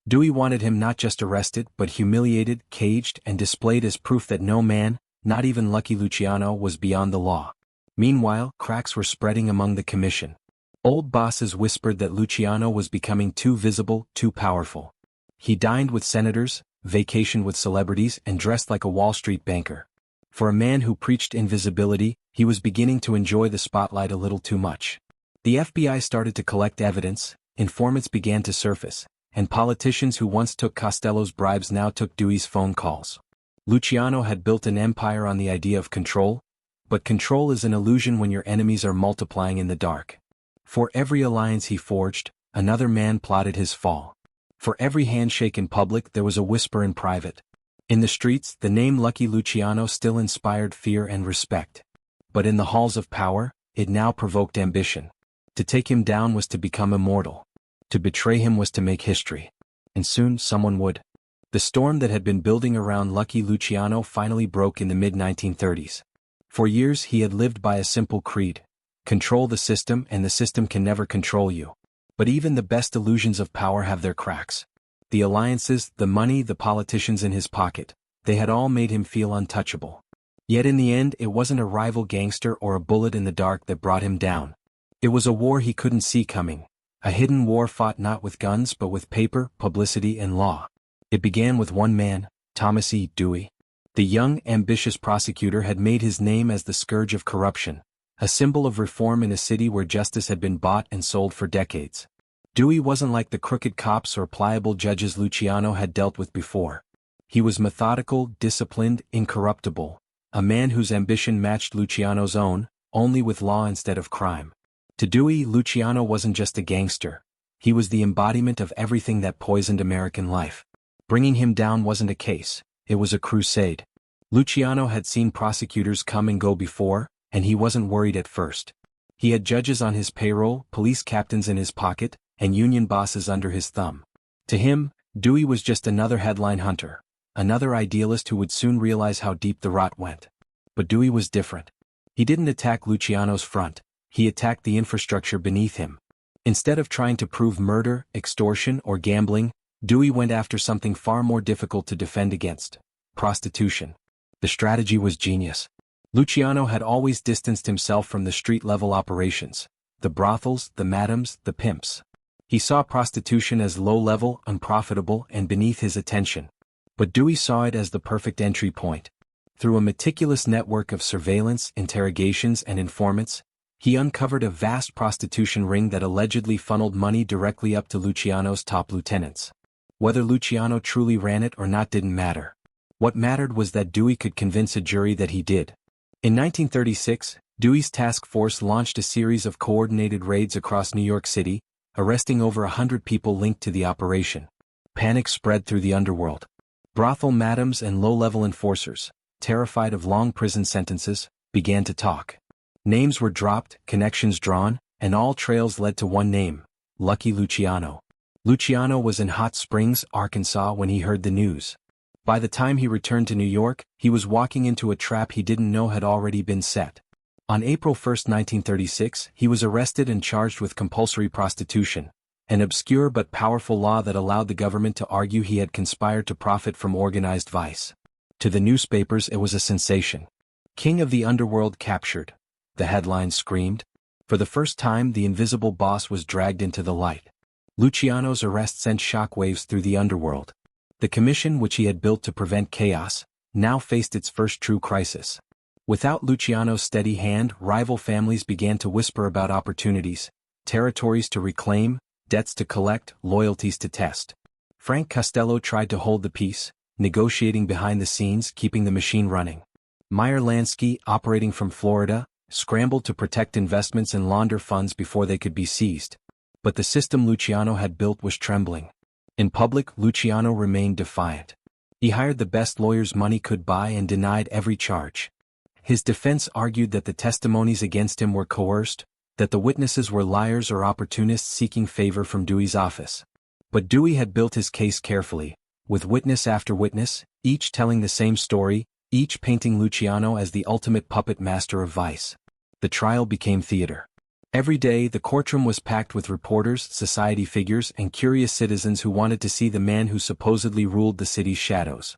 Dewey wanted him not just arrested but humiliated, caged, and displayed as proof that no man, not even Lucky Luciano, was beyond the law. Meanwhile, cracks were spreading among the commission. Old bosses whispered that Luciano was becoming too visible, too powerful. He dined with senators, vacationed with celebrities, and dressed like a Wall Street banker. For a man who preached invisibility, he was beginning to enjoy the spotlight a little too much. The FBI started to collect evidence, informants began to surface, and politicians who once took Costello's bribes now took Dewey's phone calls. Luciano had built an empire on the idea of control, but control is an illusion when your enemies are multiplying in the dark. For every alliance he forged, another man plotted his fall. For every handshake in public there was a whisper in private. In the streets, the name Lucky Luciano still inspired fear and respect. But in the halls of power, it now provoked ambition. To take him down was to become immortal. To betray him was to make history. And soon someone would. The storm that had been building around Lucky Luciano finally broke in the mid-1930s. For years he had lived by a simple creed: control the system and the system can never control you. But even the best illusions of power have their cracks. The alliances, the money, the politicians in his pocket, they had all made him feel untouchable. Yet in the end, it wasn't a rival gangster or a bullet in the dark that brought him down. It was a war he couldn't see coming. A hidden war fought not with guns but with paper, publicity, and law. It began with one man, Thomas E. Dewey. The young, ambitious prosecutor had made his name as the scourge of corruption, a symbol of reform in a city where justice had been bought and sold for decades. Dewey wasn't like the crooked cops or pliable judges Luciano had dealt with before. He was methodical, disciplined, incorruptible, a man whose ambition matched Luciano's own, only with law instead of crime. To Dewey, Luciano wasn't just a gangster. He was the embodiment of everything that poisoned American life. Bringing him down wasn't a case, it was a crusade. Luciano had seen prosecutors come and go before, and he wasn't worried at first. He had judges on his payroll, police captains in his pocket, and union bosses under his thumb. To him, Dewey was just another headline hunter, another idealist who would soon realize how deep the rot went. But Dewey was different. He didn't attack Luciano's front, he attacked the infrastructure beneath him. Instead of trying to prove murder, extortion, or gambling, Dewey went after something far more difficult to defend against: prostitution. The strategy was genius. Luciano had always distanced himself from the street-level operations, the brothels, the madams, the pimps. He saw prostitution as low-level, unprofitable, and beneath his attention. But Dewey saw it as the perfect entry point. Through a meticulous network of surveillance, interrogations, and informants, he uncovered a vast prostitution ring that allegedly funneled money directly up to Luciano's top lieutenants. Whether Luciano truly ran it or not didn't matter. What mattered was that Dewey could convince a jury that he did. In 1936, Dewey's task force launched a series of coordinated raids across New York City, arresting over 100 people linked to the operation. Panic spread through the underworld. Brothel madams and low-level enforcers, terrified of long prison sentences, began to talk. Names were dropped, connections drawn, and all trails led to one name: Lucky Luciano. Luciano was in Hot Springs, Arkansas when he heard the news. By the time he returned to New York, he was walking into a trap he didn't know had already been set. On April 1, 1936, he was arrested and charged with compulsory prostitution, an obscure but powerful law that allowed the government to argue he had conspired to profit from organized vice. To the newspapers it was a sensation. "King of the Underworld captured," the headlines screamed. For the first time, the invisible boss was dragged into the light. Luciano's arrest sent shockwaves through the underworld. The commission which he had built to prevent chaos now faced its first true crisis. Without Luciano's steady hand, rival families began to whisper about opportunities, territories to reclaim, debts to collect, loyalties to test. Frank Costello tried to hold the peace, negotiating behind the scenes, keeping the machine running. Meyer Lansky, operating from Florida, scrambled to protect investments and launder funds before they could be seized. But the system Luciano had built was trembling. In public, Luciano remained defiant. He hired the best lawyers money could buy and denied every charge. His defense argued that the testimonies against him were coerced, that the witnesses were liars or opportunists seeking favor from Dewey's office. But Dewey had built his case carefully, with witness after witness, each telling the same story, each painting Luciano as the ultimate puppet master of vice. The trial became theater. Every day the courtroom was packed with reporters, society figures, and curious citizens who wanted to see the man who supposedly ruled the city's shadows.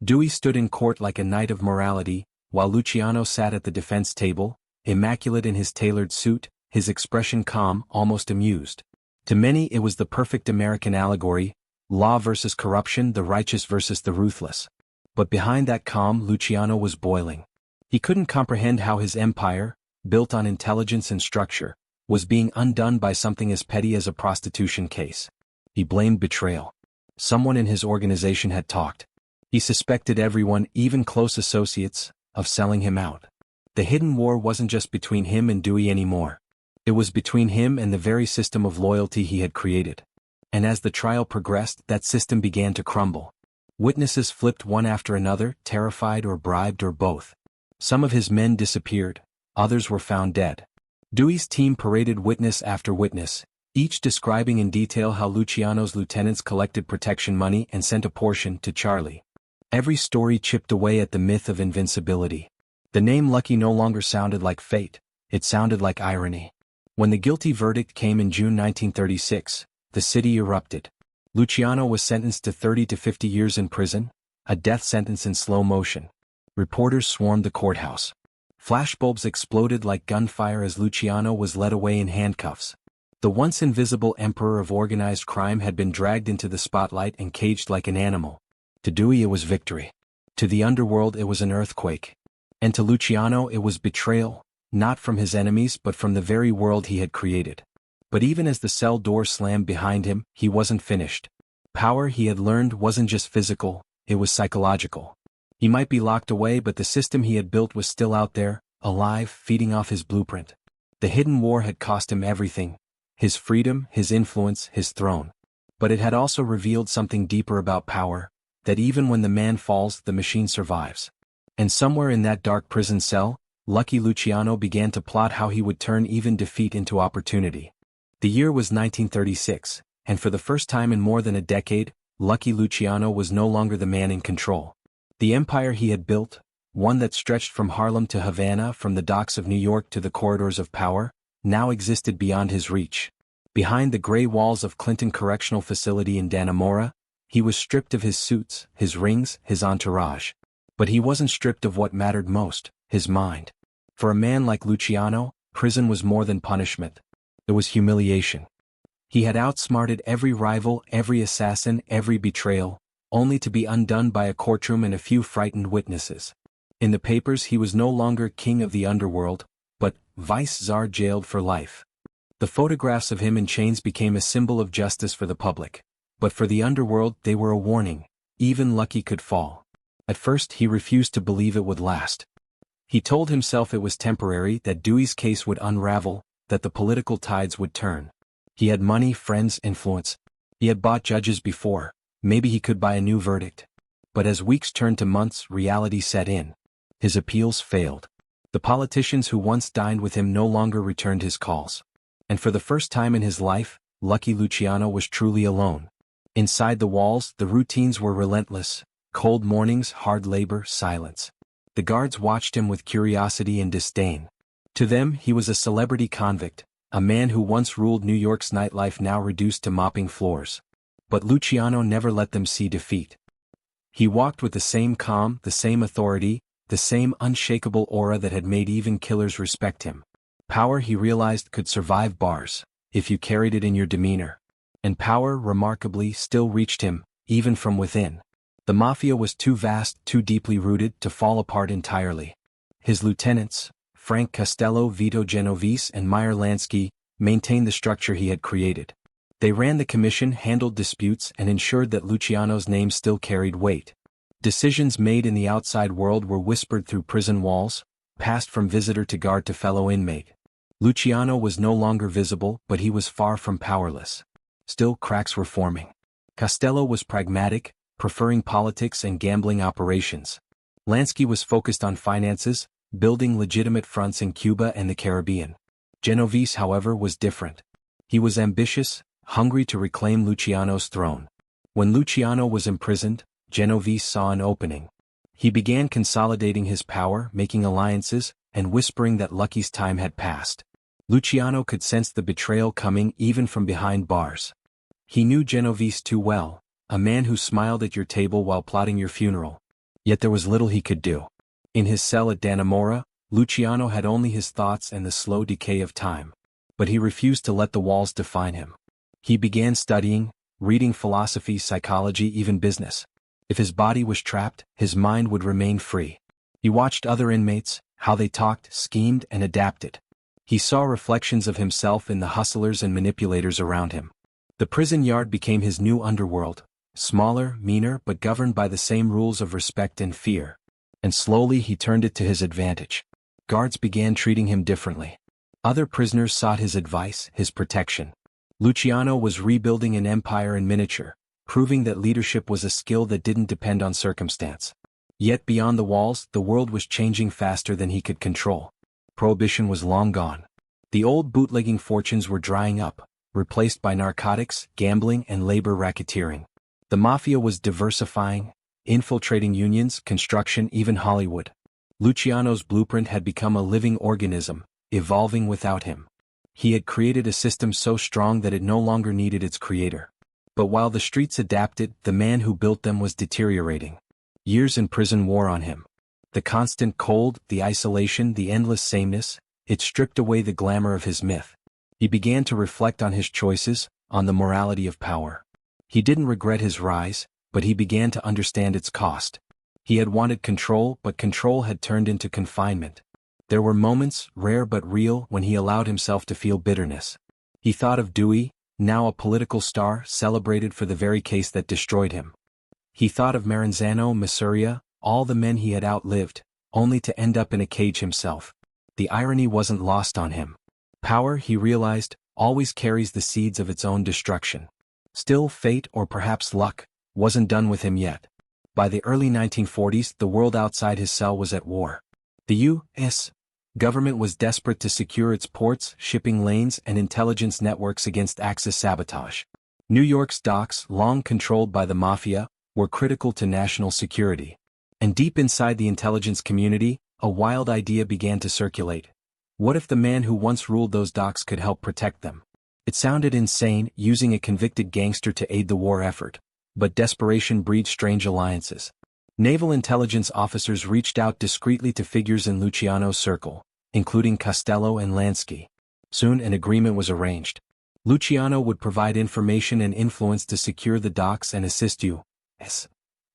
Dewey stood in court like a knight of morality, while Luciano sat at the defense table, immaculate in his tailored suit, his expression calm, almost amused. To many it was the perfect American allegory: law versus corruption, the righteous versus the ruthless. But behind that calm, Luciano was boiling. He couldn't comprehend how his empire, built on intelligence and structure, was being undone by something as petty as a prostitution case. He blamed betrayal. Someone in his organization had talked. He suspected everyone, even close associates, of selling him out. The hidden war wasn't just between him and Dewey anymore. It was between him and the very system of loyalty he had created. And as the trial progressed, that system began to crumble. Witnesses flipped one after another, terrified or bribed or both. Some of his men disappeared, others were found dead. Dewey's team paraded witness after witness, each describing in detail how Luciano's lieutenants collected protection money and sent a portion to Charlie. Every story chipped away at the myth of invincibility. The name Lucky no longer sounded like fate, it sounded like irony. When the guilty verdict came in June 1936, the city erupted. Luciano was sentenced to 30 to 50 years in prison, a death sentence in slow motion. Reporters swarmed the courthouse. Flashbulbs exploded like gunfire as Luciano was led away in handcuffs. The once invisible emperor of organized crime had been dragged into the spotlight and caged like an animal. To Dewey it was victory. To the underworld it was an earthquake. And to Luciano it was betrayal, not from his enemies but from the very world he had created. But even as the cell door slammed behind him, he wasn't finished. Power, he had learned, wasn't just physical, it was psychological. He might be locked away, but the system he had built was still out there, alive, feeding off his blueprint. The hidden war had cost him everything: his freedom, his influence, his throne. But it had also revealed something deeper about power, that even when the man falls, the machine survives. And somewhere in that dark prison cell, Lucky Luciano began to plot how he would turn even defeat into opportunity. The year was 1936, and for the first time in more than a decade, Lucky Luciano was no longer the man in control. The empire he had built, one that stretched from Harlem to Havana, from the docks of New York to the corridors of power, now existed beyond his reach. Behind the gray walls of Clinton Correctional Facility in Dannemora, he was stripped of his suits, his rings, his entourage. But he wasn't stripped of what mattered most: his mind. For a man like Luciano, prison was more than punishment. It was humiliation. He had outsmarted every rival, every assassin, every betrayal, only to be undone by a courtroom and a few frightened witnesses. In the papers he was no longer king of the underworld, but vice czar jailed for life. The photographs of him in chains became a symbol of justice for the public. But for the underworld they were a warning: even Lucky could fall. At first he refused to believe it would last. He told himself it was temporary, that Dewey's case would unravel, that the political tides would turn. He had money, friends, influence. He had bought judges before, maybe he could buy a new verdict. But as weeks turned to months, reality set in. His appeals failed. The politicians who once dined with him no longer returned his calls. And for the first time in his life, Lucky Luciano was truly alone. Inside the walls, the routines were relentless: cold mornings, hard labor, silence. The guards watched him with curiosity and disdain. To them, he was a celebrity convict, a man who once ruled New York's nightlife, now reduced to mopping floors. But Luciano never let them see defeat. He walked with the same calm, the same authority, the same unshakable aura that had made even killers respect him. Power, he realized, could survive bars, if you carried it in your demeanor. And power, remarkably, still reached him, even from within. The Mafia was too vast, too deeply rooted, to fall apart entirely. His lieutenants, Frank Costello, Vito Genovese, and Meyer Lansky, maintained the structure he had created. They ran the commission, handled disputes, and ensured that Luciano's name still carried weight. Decisions made in the outside world were whispered through prison walls, passed from visitor to guard to fellow inmate. Luciano was no longer visible, but he was far from powerless. Still, cracks were forming. Costello was pragmatic, preferring politics and gambling operations. Lansky was focused on finances, building legitimate fronts in Cuba and the Caribbean. Genovese, however, was different. He was ambitious, hungry to reclaim Luciano's throne. When Luciano was imprisoned, Genovese saw an opening. He began consolidating his power, making alliances, and whispering that Lucky's time had passed. Luciano could sense the betrayal coming even from behind bars. He knew Genovese too well, a man who smiled at your table while plotting your funeral. Yet there was little he could do. In his cell at Dannemora, Luciano had only his thoughts and the slow decay of time. But he refused to let the walls define him. He began studying, reading philosophy, psychology, even business. If his body was trapped, his mind would remain free. He watched other inmates, how they talked, schemed, and adapted. He saw reflections of himself in the hustlers and manipulators around him. The prison yard became his new underworld, smaller, meaner, but governed by the same rules of respect and fear. And slowly he turned it to his advantage. Guards began treating him differently. Other prisoners sought his advice, his protection. Luciano was rebuilding an empire in miniature, proving that leadership was a skill that didn't depend on circumstance. Yet beyond the walls, the world was changing faster than he could control. Prohibition was long gone. The old bootlegging fortunes were drying up, replaced by narcotics, gambling, and labor racketeering. The Mafia was diversifying, infiltrating unions, construction, even Hollywood. Luciano's blueprint had become a living organism, evolving without him. He had created a system so strong that it no longer needed its creator. But while the streets adapted, the man who built them was deteriorating. Years in prison wore on him. The constant cold, the isolation, the endless sameness, it stripped away the glamour of his myth. He began to reflect on his choices, on the morality of power. He didn't regret his rise, but he began to understand its cost. He had wanted control, but control had turned into confinement. There were moments, rare but real, when he allowed himself to feel bitterness. He thought of Dewey, now a political star, celebrated for the very case that destroyed him. He thought of Maranzano, Masuria, all the men he had outlived, only to end up in a cage himself. The irony wasn't lost on him. Power, he realized, always carries the seeds of its own destruction. Still, fate, or perhaps luck, wasn't done with him yet. By the early 1940s, the world outside his cell was at war. The U.S. government was desperate to secure its ports, shipping lanes, and intelligence networks against Axis sabotage. New York's docks, long controlled by the Mafia, were critical to national security. And deep inside the intelligence community, a wild idea began to circulate. What if the man who once ruled those docks could help protect them? It sounded insane, using a convicted gangster to aid the war effort. But desperation breeds strange alliances. Naval intelligence officers reached out discreetly to figures in Luciano's circle, including Costello and Lansky. Soon an agreement was arranged. Luciano would provide information and influence to secure the docks and assist U.S.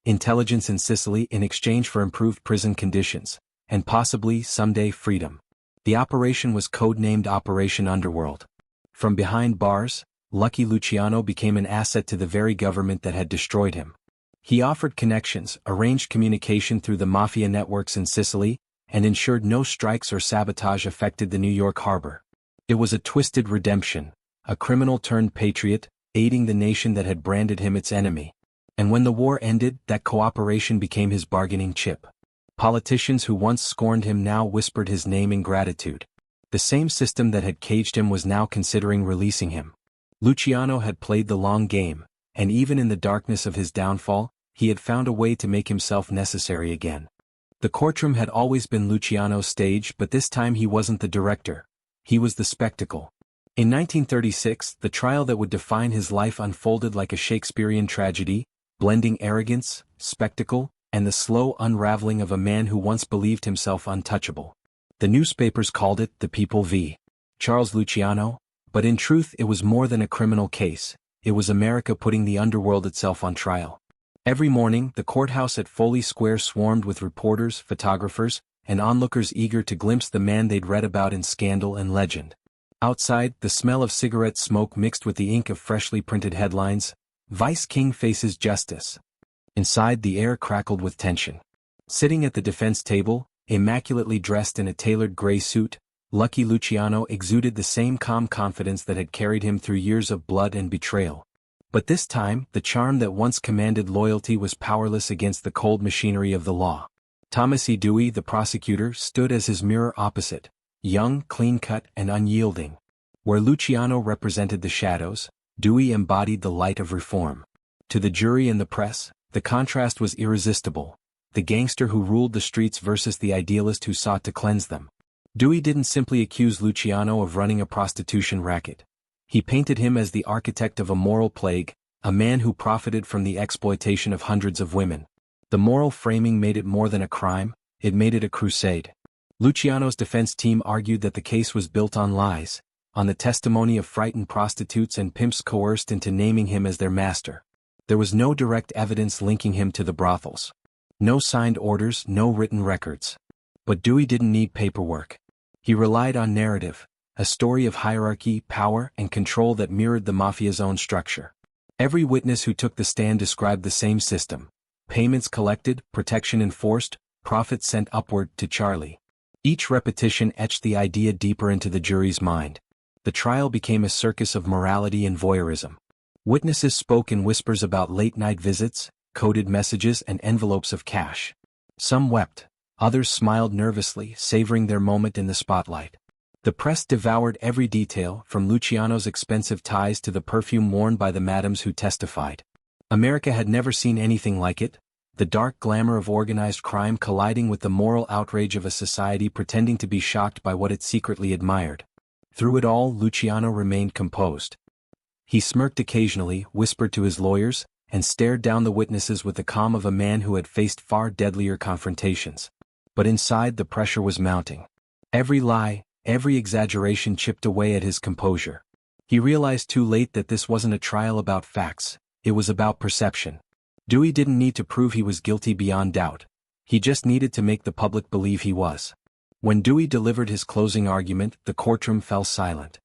intelligence in Sicily in exchange for improved prison conditions, and possibly, someday, freedom. The operation was codenamed Operation Underworld. From behind bars, Lucky Luciano became an asset to the very government that had destroyed him. He offered connections, arranged communication through the Mafia networks in Sicily, and ensured no strikes or sabotage affected the New York harbor. It was a twisted redemption, a criminal turned patriot, aiding the nation that had branded him its enemy. And when the war ended, that cooperation became his bargaining chip. Politicians who once scorned him now whispered his name in gratitude. The same system that had caged him was now considering releasing him. Luciano had played the long game, and even in the darkness of his downfall, he had found a way to make himself necessary again. The courtroom had always been Luciano's stage, but this time he wasn't the director. He was the spectacle. In 1936, the trial that would define his life unfolded like a Shakespearean tragedy, blending arrogance, spectacle, and the slow unraveling of a man who once believed himself untouchable. The newspapers called it the People v. Charles Luciano, but in truth it was more than a criminal case. It was America putting the underworld itself on trial. Every morning, the courthouse at Foley Square swarmed with reporters, photographers, and onlookers eager to glimpse the man they'd read about in scandal and legend. Outside, the smell of cigarette smoke mixed with the ink of freshly printed headlines, "Vice King faces justice." Inside, the air crackled with tension. Sitting at the defense table, immaculately dressed in a tailored gray suit, Lucky Luciano exuded the same calm confidence that had carried him through years of blood and betrayal. But this time, the charm that once commanded loyalty was powerless against the cold machinery of the law. Thomas E. Dewey, the prosecutor, stood as his mirror opposite, young, clean-cut, and unyielding. Where Luciano represented the shadows, Dewey embodied the light of reform. To the jury and the press, the contrast was irresistible, the gangster who ruled the streets versus the idealist who sought to cleanse them. Dewey didn't simply accuse Luciano of running a prostitution racket. He painted him as the architect of a moral plague, a man who profited from the exploitation of hundreds of women. The moral framing made it more than a crime, it made it a crusade. Luciano's defense team argued that the case was built on lies, on the testimony of frightened prostitutes and pimps coerced into naming him as their master. There was no direct evidence linking him to the brothels. No signed orders, no written records. But Dewey didn't need paperwork. He relied on narrative, a story of hierarchy, power, and control that mirrored the Mafia's own structure. Every witness who took the stand described the same system: payments collected, protection enforced, profits sent upward to Charlie. Each repetition etched the idea deeper into the jury's mind. The trial became a circus of morality and voyeurism. Witnesses spoke in whispers about late-night visits, coded messages, and envelopes of cash. Some wept. Others smiled nervously, savoring their moment in the spotlight. The press devoured every detail, from Luciano's expensive ties to the perfume worn by the madams who testified. America had never seen anything like it, the dark glamour of organized crime colliding with the moral outrage of a society pretending to be shocked by what it secretly admired. Through it all, Luciano remained composed. He smirked occasionally, whispered to his lawyers, and stared down the witnesses with the calm of a man who had faced far deadlier confrontations. But inside, the pressure was mounting. Every lie, every exaggeration chipped away at his composure. He realized too late that this wasn't a trial about facts, it was about perception. Dewey didn't need to prove he was guilty beyond doubt. He just needed to make the public believe he was. When Dewey delivered his closing argument, the courtroom fell silent.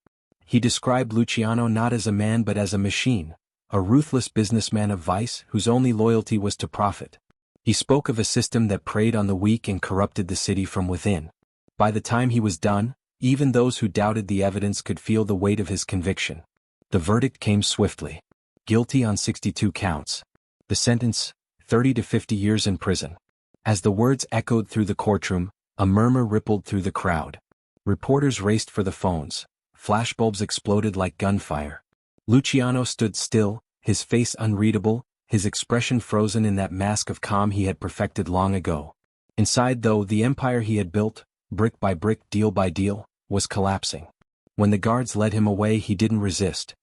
He described Luciano not as a man but as a machine, a ruthless businessman of vice whose only loyalty was to profit. He spoke of a system that preyed on the weak and corrupted the city from within. By the time he was done, even those who doubted the evidence could feel the weight of his conviction. The verdict came swiftly. Guilty on 62 counts. The sentence, 30 to 50 years in prison. As the words echoed through the courtroom, a murmur rippled through the crowd. Reporters raced for the phones. Flashbulbs exploded like gunfire. Luciano stood still, his face unreadable, his expression frozen in that mask of calm he had perfected long ago. Inside, though, the empire he had built, brick by brick, deal by deal, was collapsing. When the guards led him away, he didn't resist.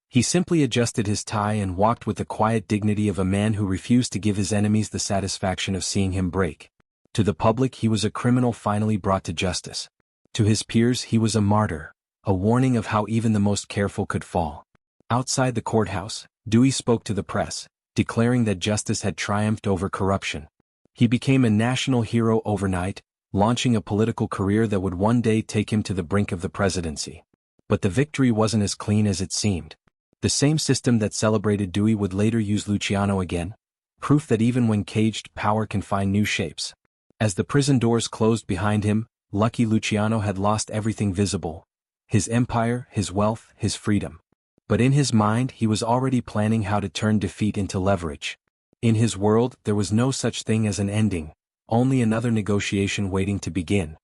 He simply adjusted his tie and walked with the quiet dignity of a man who refused to give his enemies the satisfaction of seeing him break. To the public, he was a criminal finally brought to justice. To his peers, he was a martyr, a warning of how even the most careful could fall. Outside the courthouse, Dewey spoke to the press, declaring that justice had triumphed over corruption. He became a national hero overnight, launching a political career that would one day take him to the brink of the presidency. But the victory wasn't as clean as it seemed. The same system that celebrated Dewey would later use Luciano again, proof that even when caged, power can find new shapes. As the prison doors closed behind him, Lucky Luciano had lost everything visible: his empire, his wealth, his freedom. But in his mind, he was already planning how to turn defeat into leverage. In his world, there was no such thing as an ending, only another negotiation waiting to begin.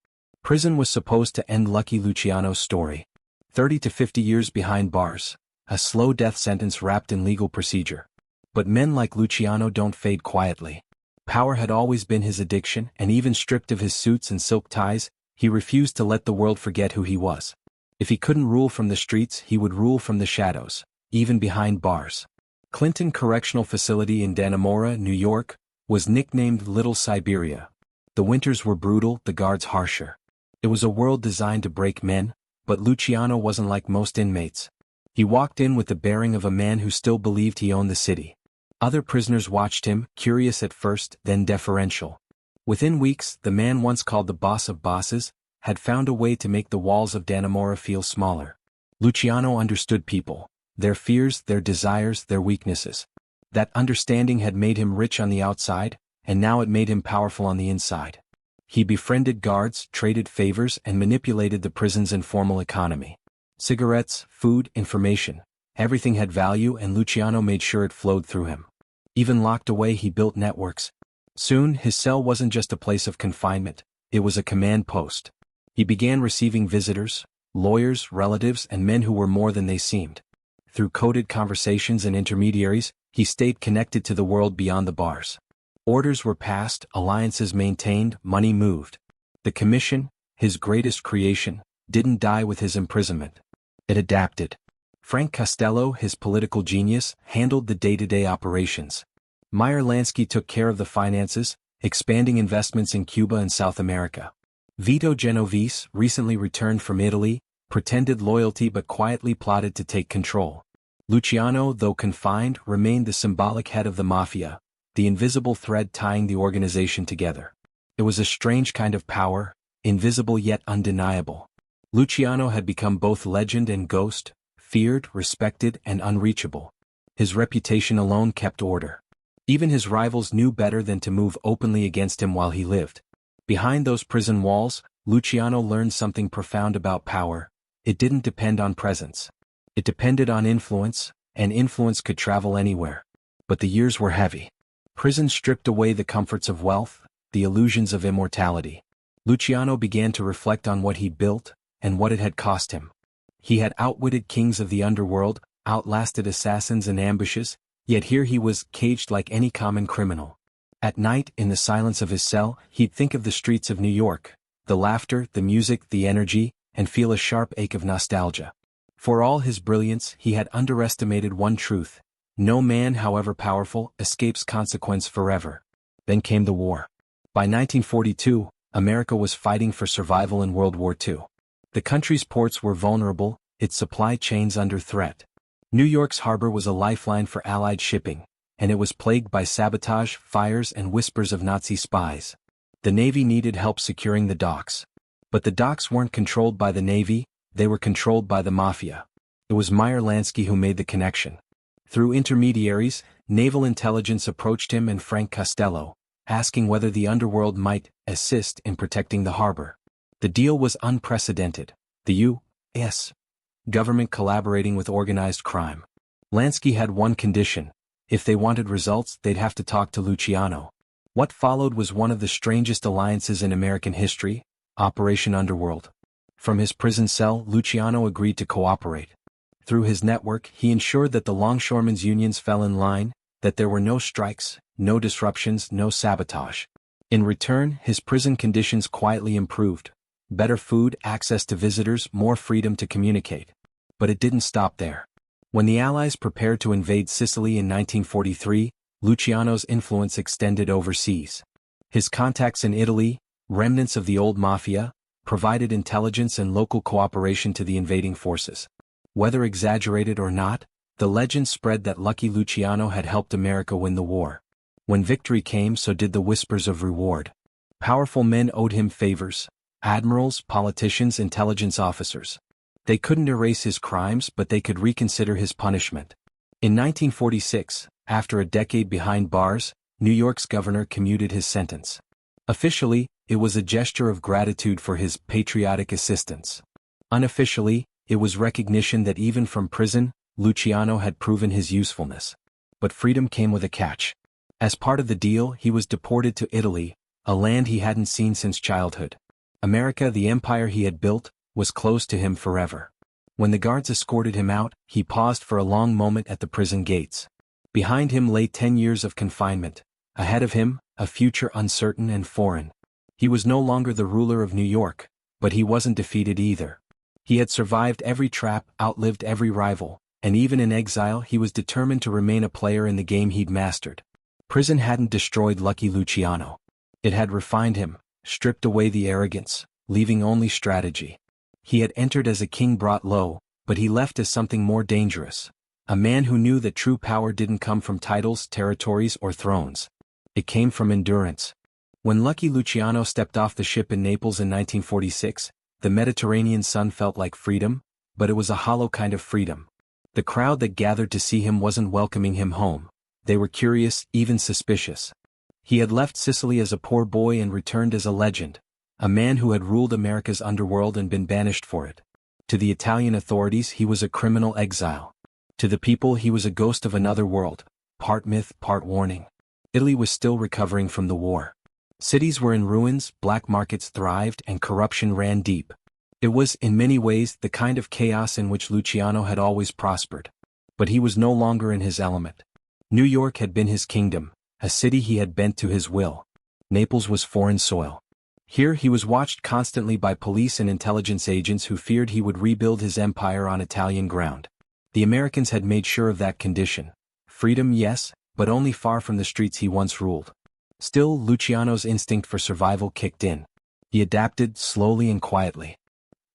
Prison was supposed to end Lucky Luciano's story. 30 to 50 years behind bars, a slow death sentence wrapped in legal procedure. But men like Luciano don't fade quietly. Power had always been his addiction, and even stripped of his suits and silk ties, he refused to let the world forget who he was. If he couldn't rule from the streets, he would rule from the shadows, even behind bars. Clinton Correctional Facility in Dannemora, New York, was nicknamed Little Siberia. The winters were brutal, the guards harsher. It was a world designed to break men, but Luciano wasn't like most inmates. He walked in with the bearing of a man who still believed he owned the city. Other prisoners watched him, curious at first, then deferential. Within weeks, the man once called the boss of bosses had found a way to make the walls of Dannemora feel smaller. Luciano understood people, their fears, their desires, their weaknesses. That understanding had made him rich on the outside, and now it made him powerful on the inside. He befriended guards, traded favors, and manipulated the prison's informal economy. Cigarettes, food, information, everything had value, and Luciano made sure it flowed through him. Even locked away, he built networks. Soon, his cell wasn't just a place of confinement, it was a command post. He began receiving visitors, lawyers, relatives, and men who were more than they seemed. Through coded conversations and intermediaries, he stayed connected to the world beyond the bars. Orders were passed, alliances maintained, money moved. The commission, his greatest creation, didn't die with his imprisonment. It adapted. Frank Costello, his political genius, handled the day-to-day operations. Meyer Lansky took care of the finances, expanding investments in Cuba and South America. Vito Genovese, recently returned from Italy, pretended loyalty but quietly plotted to take control. Luciano, though confined, remained the symbolic head of the Mafia, the invisible thread tying the organization together. It was a strange kind of power, invisible yet undeniable. Luciano had become both legend and ghost, feared, respected, and unreachable. His reputation alone kept order. Even his rivals knew better than to move openly against him while he lived. Behind those prison walls, Luciano learned something profound about power. It didn't depend on presence. It depended on influence, and influence could travel anywhere. But the years were heavy. Prison stripped away the comforts of wealth, the illusions of immortality. Luciano began to reflect on what he built, and what it had cost him. He had outwitted kings of the underworld, outlasted assassins and ambushes, yet here he was, caged like any common criminal. At night, in the silence of his cell, he'd think of the streets of New York, the laughter, the music, the energy, and feel a sharp ache of nostalgia. For all his brilliance, he had underestimated one truth: no man, however powerful, escapes consequence forever. Then came the war. By 1942, America was fighting for survival in World War II. The country's ports were vulnerable, its supply chains under threat. New York's harbor was a lifeline for Allied shipping, and it was plagued by sabotage, fires, and whispers of Nazi spies. The Navy needed help securing the docks. But the docks weren't controlled by the Navy, they were controlled by the Mafia. It was Meyer Lansky who made the connection. Through intermediaries, naval intelligence approached him and Frank Costello, asking whether the underworld might assist in protecting the harbor. The deal was unprecedented. The U.S. government collaborating with organized crime. Lansky had one condition: if they wanted results, they'd have to talk to Luciano. What followed was one of the strangest alliances in American history: Operation Underworld. From his prison cell, Luciano agreed to cooperate. Through his network, he ensured that the longshoremen's unions fell in line, that there were no strikes, no disruptions, no sabotage. In return, his prison conditions quietly improved. Better food, access to visitors, more freedom to communicate. But it didn't stop there. When the Allies prepared to invade Sicily in 1943, Luciano's influence extended overseas. His contacts in Italy, remnants of the old Mafia, provided intelligence and local cooperation to the invading forces. Whether exaggerated or not, the legend spread that Lucky Luciano had helped America win the war. When victory came, so did the whispers of reward. Powerful men owed him favors: admirals, politicians, intelligence officers. They couldn't erase his crimes, but they could reconsider his punishment. In 1946, after a decade behind bars, New York's governor commuted his sentence. Officially, it was a gesture of gratitude for his patriotic assistance. Unofficially, it was recognition that even from prison, Luciano had proven his usefulness. But freedom came with a catch. As part of the deal, he was deported to Italy, a land he hadn't seen since childhood. America, the empire he had built, was closed to him forever. When the guards escorted him out, he paused for a long moment at the prison gates. Behind him lay 10 years of confinement. Ahead of him, a future uncertain and foreign. He was no longer the ruler of New York, but he wasn't defeated either. He had survived every trap, outlived every rival, and even in exile he was determined to remain a player in the game he'd mastered. Prison hadn't destroyed Lucky Luciano. It had refined him, stripped away the arrogance, leaving only strategy. He had entered as a king brought low, but he left as something more dangerous. A man who knew that true power didn't come from titles, territories, or thrones. It came from endurance. When Lucky Luciano stepped off the ship in Naples in 1946, the Mediterranean sun felt like freedom, but it was a hollow kind of freedom. The crowd that gathered to see him wasn't welcoming him home. They were curious, even suspicious. He had left Sicily as a poor boy and returned as a legend, a man who had ruled America's underworld and been banished for it. To the Italian authorities he was a criminal exile. To the people he was a ghost of another world, part myth, part warning. Italy was still recovering from the war. Cities were in ruins, black markets thrived, and corruption ran deep. It was, in many ways, the kind of chaos in which Luciano had always prospered. But he was no longer in his element. New York had been his kingdom, a city he had bent to his will. Naples was foreign soil. Here he was watched constantly by police and intelligence agents who feared he would rebuild his empire on Italian ground. The Americans had made sure of that condition. Freedom, yes, but only far from the streets he once ruled. Still, Luciano's instinct for survival kicked in. He adapted, slowly and quietly.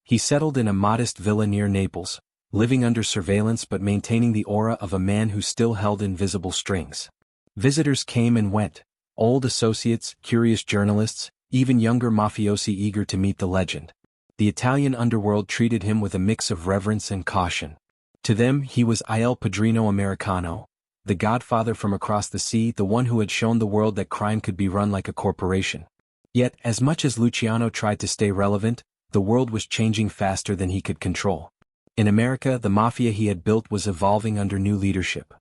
He settled in a modest villa near Naples, living under surveillance but maintaining the aura of a man who still held invisible strings. Visitors came and went, old associates, curious journalists, even younger mafiosi eager to meet the legend. The Italian underworld treated him with a mix of reverence and caution. To them he was Il Padrino Americano, the godfather from across the sea, the one who had shown the world that crime could be run like a corporation. Yet, as much as Luciano tried to stay relevant, the world was changing faster than he could control. In America, the mafia he had built was evolving under new leadership.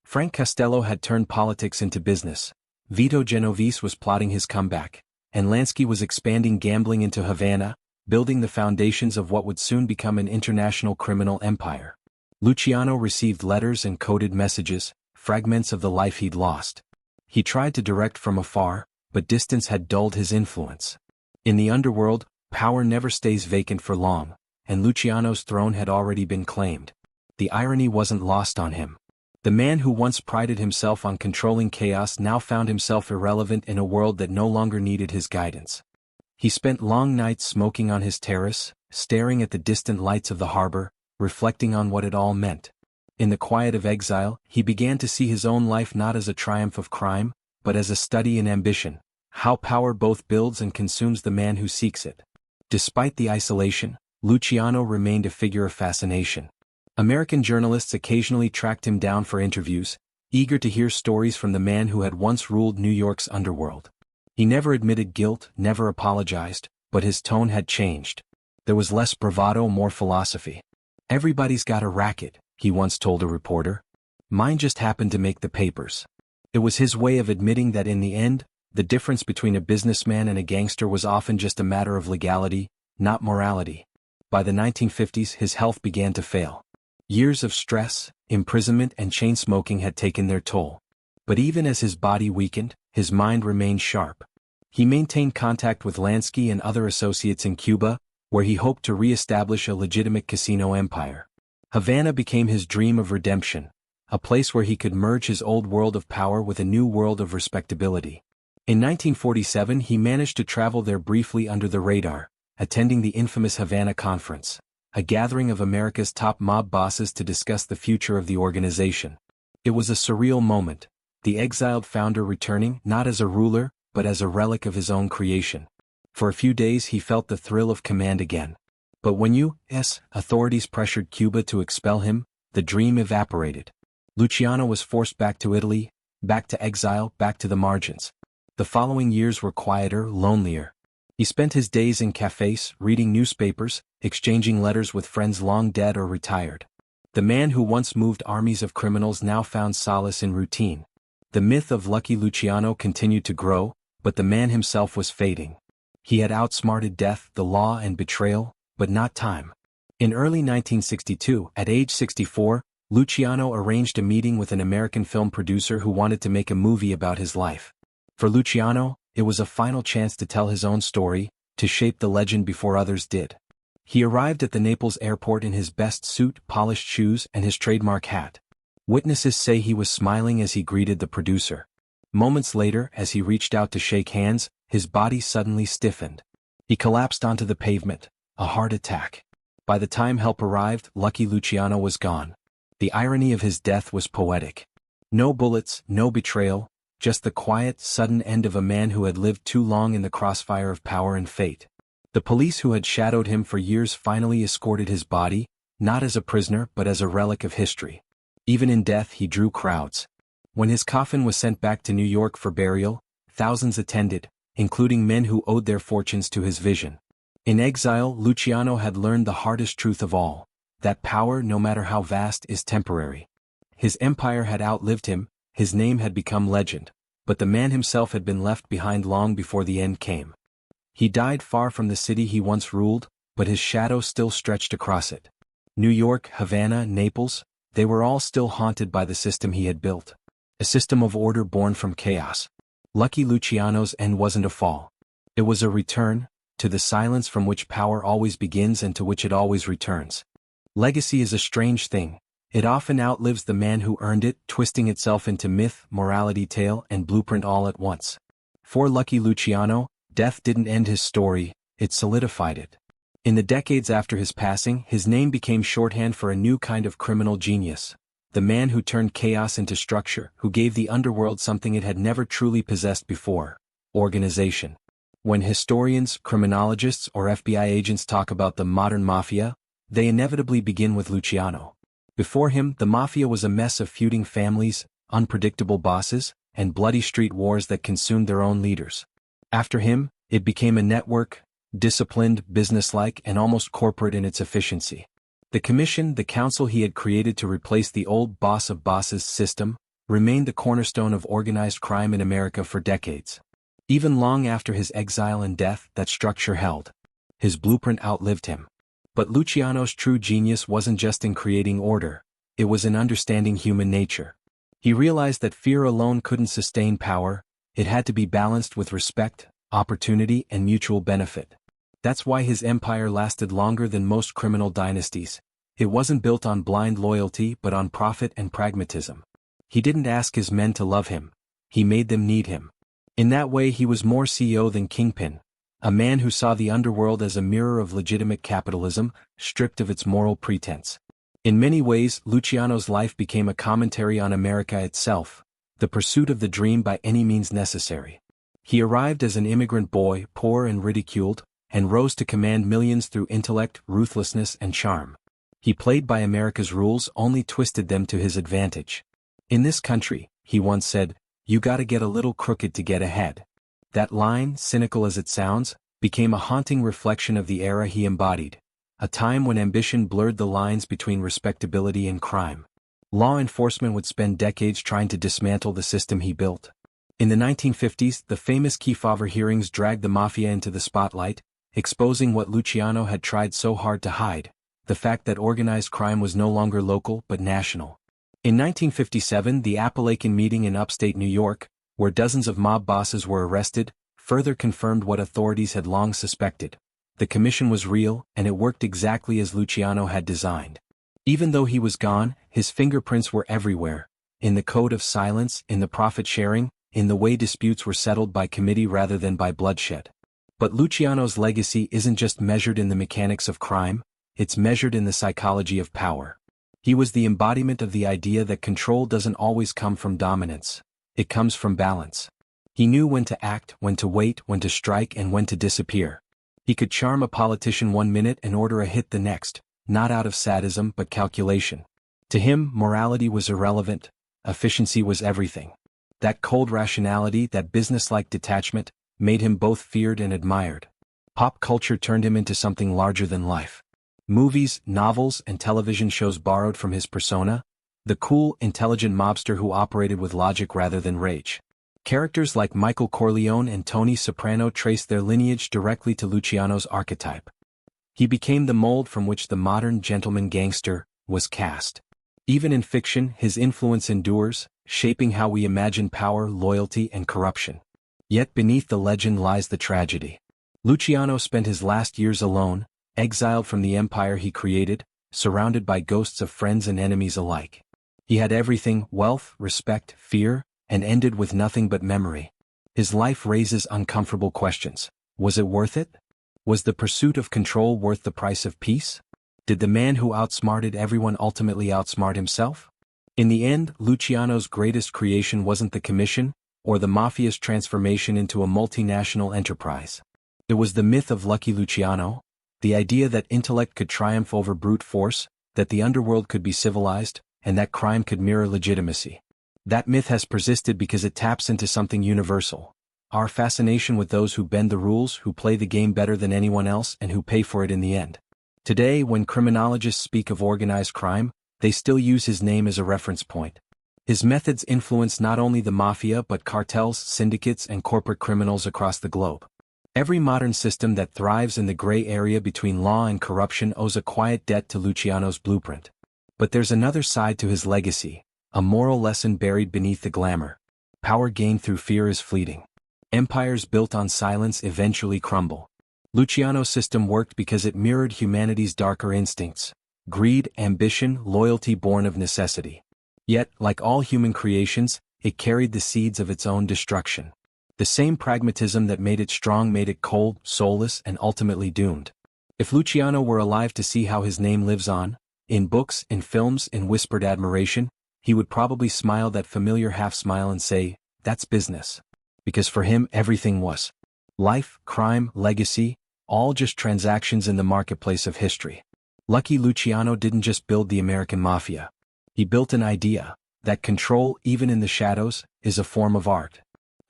Frank Costello had turned politics into business. Vito Genovese was plotting his comeback, and Lansky was expanding gambling into Havana, building the foundations of what would soon become an international criminal empire. Luciano received letters and coded messages, fragments of the life he'd lost. He tried to direct from afar, but distance had dulled his influence. In the underworld, power never stays vacant for long, and Luciano's throne had already been claimed. The irony wasn't lost on him. The man who once prided himself on controlling chaos now found himself irrelevant in a world that no longer needed his guidance. He spent long nights smoking on his terrace, staring at the distant lights of the harbor, reflecting on what it all meant. In the quiet of exile, he began to see his own life not as a triumph of crime, but as a study in ambition, how power both builds and consumes the man who seeks it. Despite the isolation, Luciano remained a figure of fascination. American journalists occasionally tracked him down for interviews, eager to hear stories from the man who had once ruled New York's underworld. He never admitted guilt, never apologized, but his tone had changed. There was less bravado, more philosophy. "Everybody's got a racket," he once told a reporter. "Mine just happened to make the papers." It was his way of admitting that in the end, the difference between a businessman and a gangster was often just a matter of legality, not morality. By the 1950s his health began to fail. Years of stress, imprisonment and chain smoking had taken their toll. But even as his body weakened, his mind remained sharp. He maintained contact with Lansky and other associates in Cuba, where he hoped to re-establish a legitimate casino empire. Havana became his dream of redemption, a place where he could merge his old world of power with a new world of respectability. In 1947 he managed to travel there briefly under the radar, attending the infamous Havana Conference, a gathering of America's top mob bosses to discuss the future of the organization. It was a surreal moment, the exiled founder returning not as a ruler, but as a relic of his own creation. For a few days he felt the thrill of command again. But when U.S. authorities pressured Cuba to expel him, the dream evaporated. Luciano was forced back to Italy, back to exile, back to the margins. The following years were quieter, lonelier. He spent his days in cafes, reading newspapers, exchanging letters with friends long dead or retired. The man who once moved armies of criminals now found solace in routine. The myth of Lucky Luciano continued to grow, but the man himself was fading. He had outsmarted death, the law and betrayal, but not time. In early 1962, at age 64, Luciano arranged a meeting with an American film producer who wanted to make a movie about his life. For Luciano, it was a final chance to tell his own story, to shape the legend before others did. He arrived at the Naples airport in his best suit, polished shoes, and his trademark hat. Witnesses say he was smiling as he greeted the producer. Moments later, as he reached out to shake hands, his body suddenly stiffened. He collapsed onto the pavement, a heart attack. By the time help arrived, Lucky Luciano was gone. The irony of his death was poetic. No bullets, no betrayal, just the quiet, sudden end of a man who had lived too long in the crossfire of power and fate. The police who had shadowed him for years finally escorted his body, not as a prisoner but as a relic of history. Even in death he drew crowds. When his coffin was sent back to New York for burial, thousands attended, including men who owed their fortunes to his vision. In exile, Luciano had learned the hardest truth of all, that power, no matter how vast, is temporary. His empire had outlived him, his name had become legend, but the man himself had been left behind long before the end came. He died far from the city he once ruled, but his shadow still stretched across it. New York, Havana, Naples, they were all still haunted by the system he had built. A system of order born from chaos. Lucky Luciano's end wasn't a fall. It was a return, to the silence from which power always begins and to which it always returns. Legacy is a strange thing. It often outlives the man who earned it, twisting itself into myth, morality tale, and blueprint all at once. For Lucky Luciano, death didn't end his story, it solidified it. In the decades after his passing, his name became shorthand for a new kind of criminal genius. The man who turned chaos into structure, who gave the underworld something it had never truly possessed before: organization. When historians, criminologists, or FBI agents talk about the modern mafia, they inevitably begin with Luciano. Before him, the mafia was a mess of feuding families, unpredictable bosses, and bloody street wars that consumed their own leaders. After him, it became a network, disciplined, businesslike, and almost corporate in its efficiency. The commission, the council he had created to replace the old boss of bosses system, remained the cornerstone of organized crime in America for decades. Even long after his exile and death, that structure held. His blueprint outlived him. But Luciano's true genius wasn't just in creating order, it was in understanding human nature. He realized that fear alone couldn't sustain power, it had to be balanced with respect, opportunity, and mutual benefit. That's why his empire lasted longer than most criminal dynasties. It wasn't built on blind loyalty but on profit and pragmatism. He didn't ask his men to love him, he made them need him. In that way he was more CEO than kingpin, a man who saw the underworld as a mirror of legitimate capitalism, stripped of its moral pretense. In many ways, Luciano's life became a commentary on America itself, the pursuit of the dream by any means necessary. He arrived as an immigrant boy, poor and ridiculed, and rose to command millions through intellect, ruthlessness, and charm. He played by America's rules, only twisted them to his advantage. In this country, he once said, "You gotta get a little crooked to get ahead." That line, cynical as it sounds, became a haunting reflection of the era he embodied, a time when ambition blurred the lines between respectability and crime. Law enforcement would spend decades trying to dismantle the system he built. In the 1950s, the famous Kefauver hearings dragged the Mafia into the spotlight, exposing what Luciano had tried so hard to hide, the fact that organized crime was no longer local but national. In 1957, the Appalachian meeting in upstate New York, where dozens of mob bosses were arrested, further confirmed what authorities had long suspected. The commission was real, and it worked exactly as Luciano had designed. Even though he was gone, his fingerprints were everywhere, in the code of silence, in the profit sharing, in the way disputes were settled by committee rather than by bloodshed. But Luciano's legacy isn't just measured in the mechanics of crime, it's measured in the psychology of power. He was the embodiment of the idea that control doesn't always come from dominance. It comes from balance. He knew when to act, when to wait, when to strike, and when to disappear. He could charm a politician one minute and order a hit the next, not out of sadism but calculation. To him, morality was irrelevant, efficiency was everything. That cold rationality, that businesslike detachment, made him both feared and admired. Pop culture turned him into something larger than life. Movies, novels, and television shows borrowed from his persona, the cool, intelligent mobster who operated with logic rather than rage. Characters like Michael Corleone and Tony Soprano trace their lineage directly to Luciano's archetype. He became the mold from which the modern gentleman gangster was cast. Even in fiction, his influence endures, shaping how we imagine power, loyalty, and corruption. Yet beneath the legend lies the tragedy. Luciano spent his last years alone, exiled from the empire he created, surrounded by ghosts of friends and enemies alike. He had everything: wealth, respect, fear, and ended with nothing but memory. His life raises uncomfortable questions. Was it worth it? Was the pursuit of control worth the price of peace? Did the man who outsmarted everyone ultimately outsmart himself? In the end, Luciano's greatest creation wasn't the commission, or the Mafia's transformation into a multinational enterprise. It was the myth of Lucky Luciano, the idea that intellect could triumph over brute force, that the underworld could be civilized, and that crime could mirror legitimacy. That myth has persisted because it taps into something universal: our fascination with those who bend the rules, who play the game better than anyone else, and who pay for it in the end. Today, when criminologists speak of organized crime, they still use his name as a reference point. His methods influence not only the mafia but cartels, syndicates, and corporate criminals across the globe. Every modern system that thrives in the gray area between law and corruption owes a quiet debt to Luciano's blueprint. But there's another side to his legacy, a moral lesson buried beneath the glamour. Power gained through fear is fleeting. Empires built on silence eventually crumble. Luciano's system worked because it mirrored humanity's darker instincts: greed, ambition, loyalty born of necessity. Yet, like all human creations, it carried the seeds of its own destruction. The same pragmatism that made it strong made it cold, soulless, and ultimately doomed. If Luciano were alive to see how his name lives on, in books, in films, in whispered admiration, he would probably smile that familiar half-smile and say, "That's business." Because for him, everything was life, crime, legacy, all just transactions in the marketplace of history. Lucky Luciano didn't just build the American Mafia. He built an idea that control, even in the shadows, is a form of art.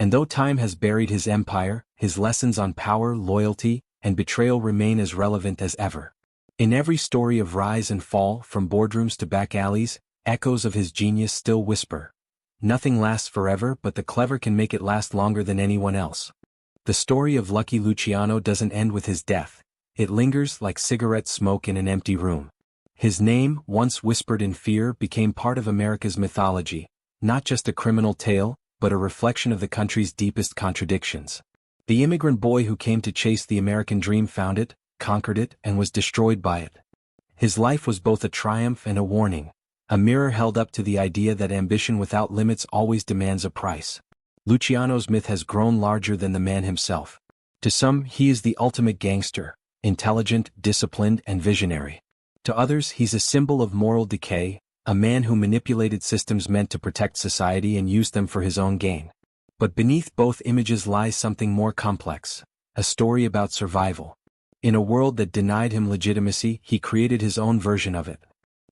And though time has buried his empire, his lessons on power, loyalty, and betrayal remain as relevant as ever. In every story of rise and fall, from boardrooms to back alleys, echoes of his genius still whisper. Nothing lasts forever, but the clever can make it last longer than anyone else. The story of Lucky Luciano doesn't end with his death. It lingers like cigarette smoke in an empty room. His name, once whispered in fear, became part of America's mythology, not just a criminal tale, but a reflection of the country's deepest contradictions. The immigrant boy who came to chase the American dream found it, conquered it, and was destroyed by it. His life was both a triumph and a warning, a mirror held up to the idea that ambition without limits always demands a price. Luciano's myth has grown larger than the man himself. To some, he is the ultimate gangster, intelligent, disciplined, and visionary. To others, he's a symbol of moral decay, a man who manipulated systems meant to protect society and used them for his own gain. But beneath both images lies something more complex, a story about survival. In a world that denied him legitimacy, he created his own version of it.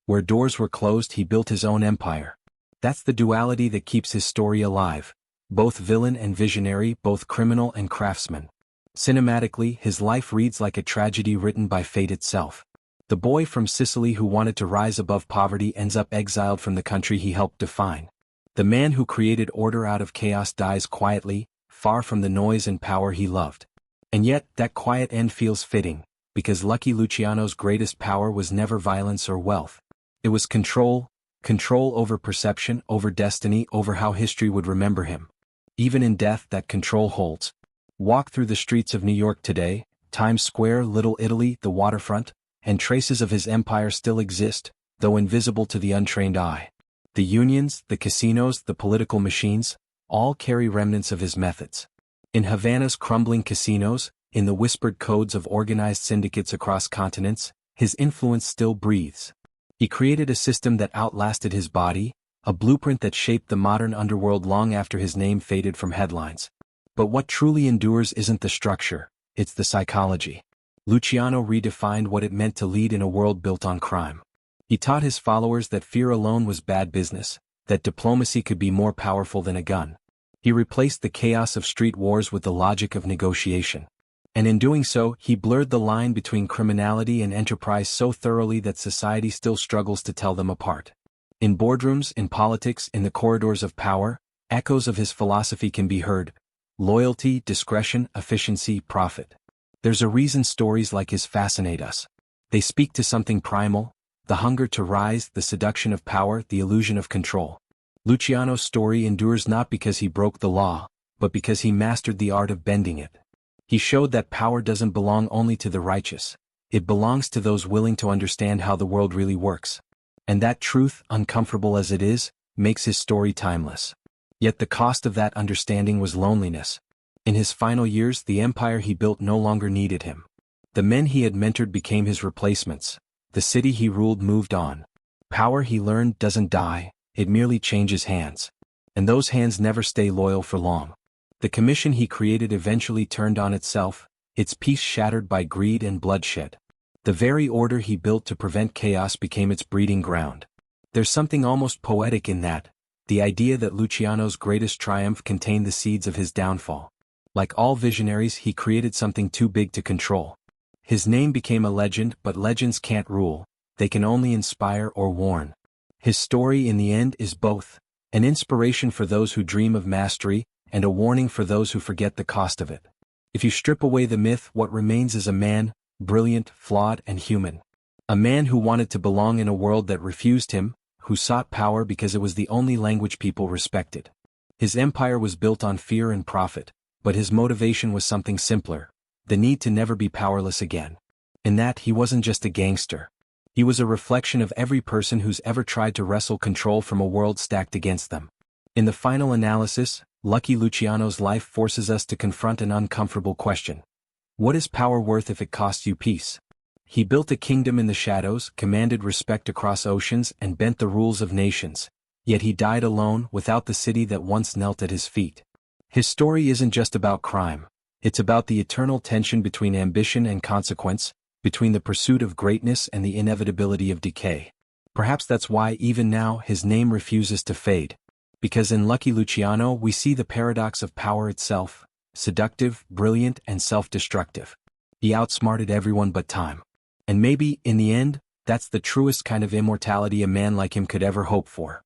Where doors were closed, he built his own empire. That's the duality that keeps his story alive. Both villain and visionary, both criminal and craftsman. Cinematically, his life reads like a tragedy written by fate itself. The boy from Sicily who wanted to rise above poverty ends up exiled from the country he helped define. The man who created order out of chaos dies quietly, far from the noise and power he loved. And yet, that quiet end feels fitting, because Lucky Luciano's greatest power was never violence or wealth. It was control over perception, over destiny, over how history would remember him. Even in death, that control holds. Walk through the streets of New York today, Times Square, Little Italy, the waterfront, and traces of his empire still exist, though invisible to the untrained eye. The unions, the casinos, the political machines, all carry remnants of his methods. In Havana's crumbling casinos, in the whispered codes of organized syndicates across continents, his influence still breathes. He created a system that outlasted his body, a blueprint that shaped the modern underworld long after his name faded from headlines. But what truly endures isn't the structure, it's the psychology. Luciano redefined what it meant to lead in a world built on crime. He taught his followers that fear alone was bad business, that diplomacy could be more powerful than a gun. He replaced the chaos of street wars with the logic of negotiation. And in doing so, he blurred the line between criminality and enterprise so thoroughly that society still struggles to tell them apart. In boardrooms, in politics, in the corridors of power, Echoes of his philosophy can be heard: loyalty, discretion, efficiency, profit. There's a reason stories like his fascinate us. They speak to something primal: the hunger to rise, the seduction of power, the illusion of control. Luciano's story endures not because he broke the law, but because he mastered the art of bending it. He showed that power doesn't belong only to the righteous. It belongs to those willing to understand how the world really works. And that truth, uncomfortable as it is, makes his story timeless. Yet the cost of that understanding was loneliness. In his final years, the empire he built no longer needed him. The men he had mentored became his replacements. The city he ruled moved on. Power, he learned, doesn't die, it merely changes hands. And those hands never stay loyal for long. The commission he created eventually turned on itself, its peace shattered by greed and bloodshed. The very order he built to prevent chaos became its breeding ground. There's something almost poetic in that, the idea that Luciano's greatest triumph contained the seeds of his downfall. Like all visionaries, he created something too big to control. His name became a legend, but legends can't rule, they can only inspire or warn. His story in the end is both, an inspiration for those who dream of mastery, and a warning for those who forget the cost of it. If you strip away the myth, what remains is a man, brilliant, flawed, and human. A man who wanted to belong in a world that refused him, who sought power because it was the only language people respected. His empire was built on fear and profit, but his motivation was something simpler: the need to never be powerless again. In that, he wasn't just a gangster. He was a reflection of every person who's ever tried to wrestle control from a world stacked against them. In the final analysis, Lucky Luciano's life forces us to confront an uncomfortable question. What is power worth if it costs you peace? He built a kingdom in the shadows, commanded respect across oceans, and bent the rules of nations. Yet he died alone, without the city that once knelt at his feet. His story isn't just about crime. It's about the eternal tension between ambition and consequence, between the pursuit of greatness and the inevitability of decay. Perhaps that's why even now his name refuses to fade. Because in Lucky Luciano we see the paradox of power itself: seductive, brilliant, and self-destructive. He outsmarted everyone but time. And maybe, in the end, that's the truest kind of immortality a man like him could ever hope for.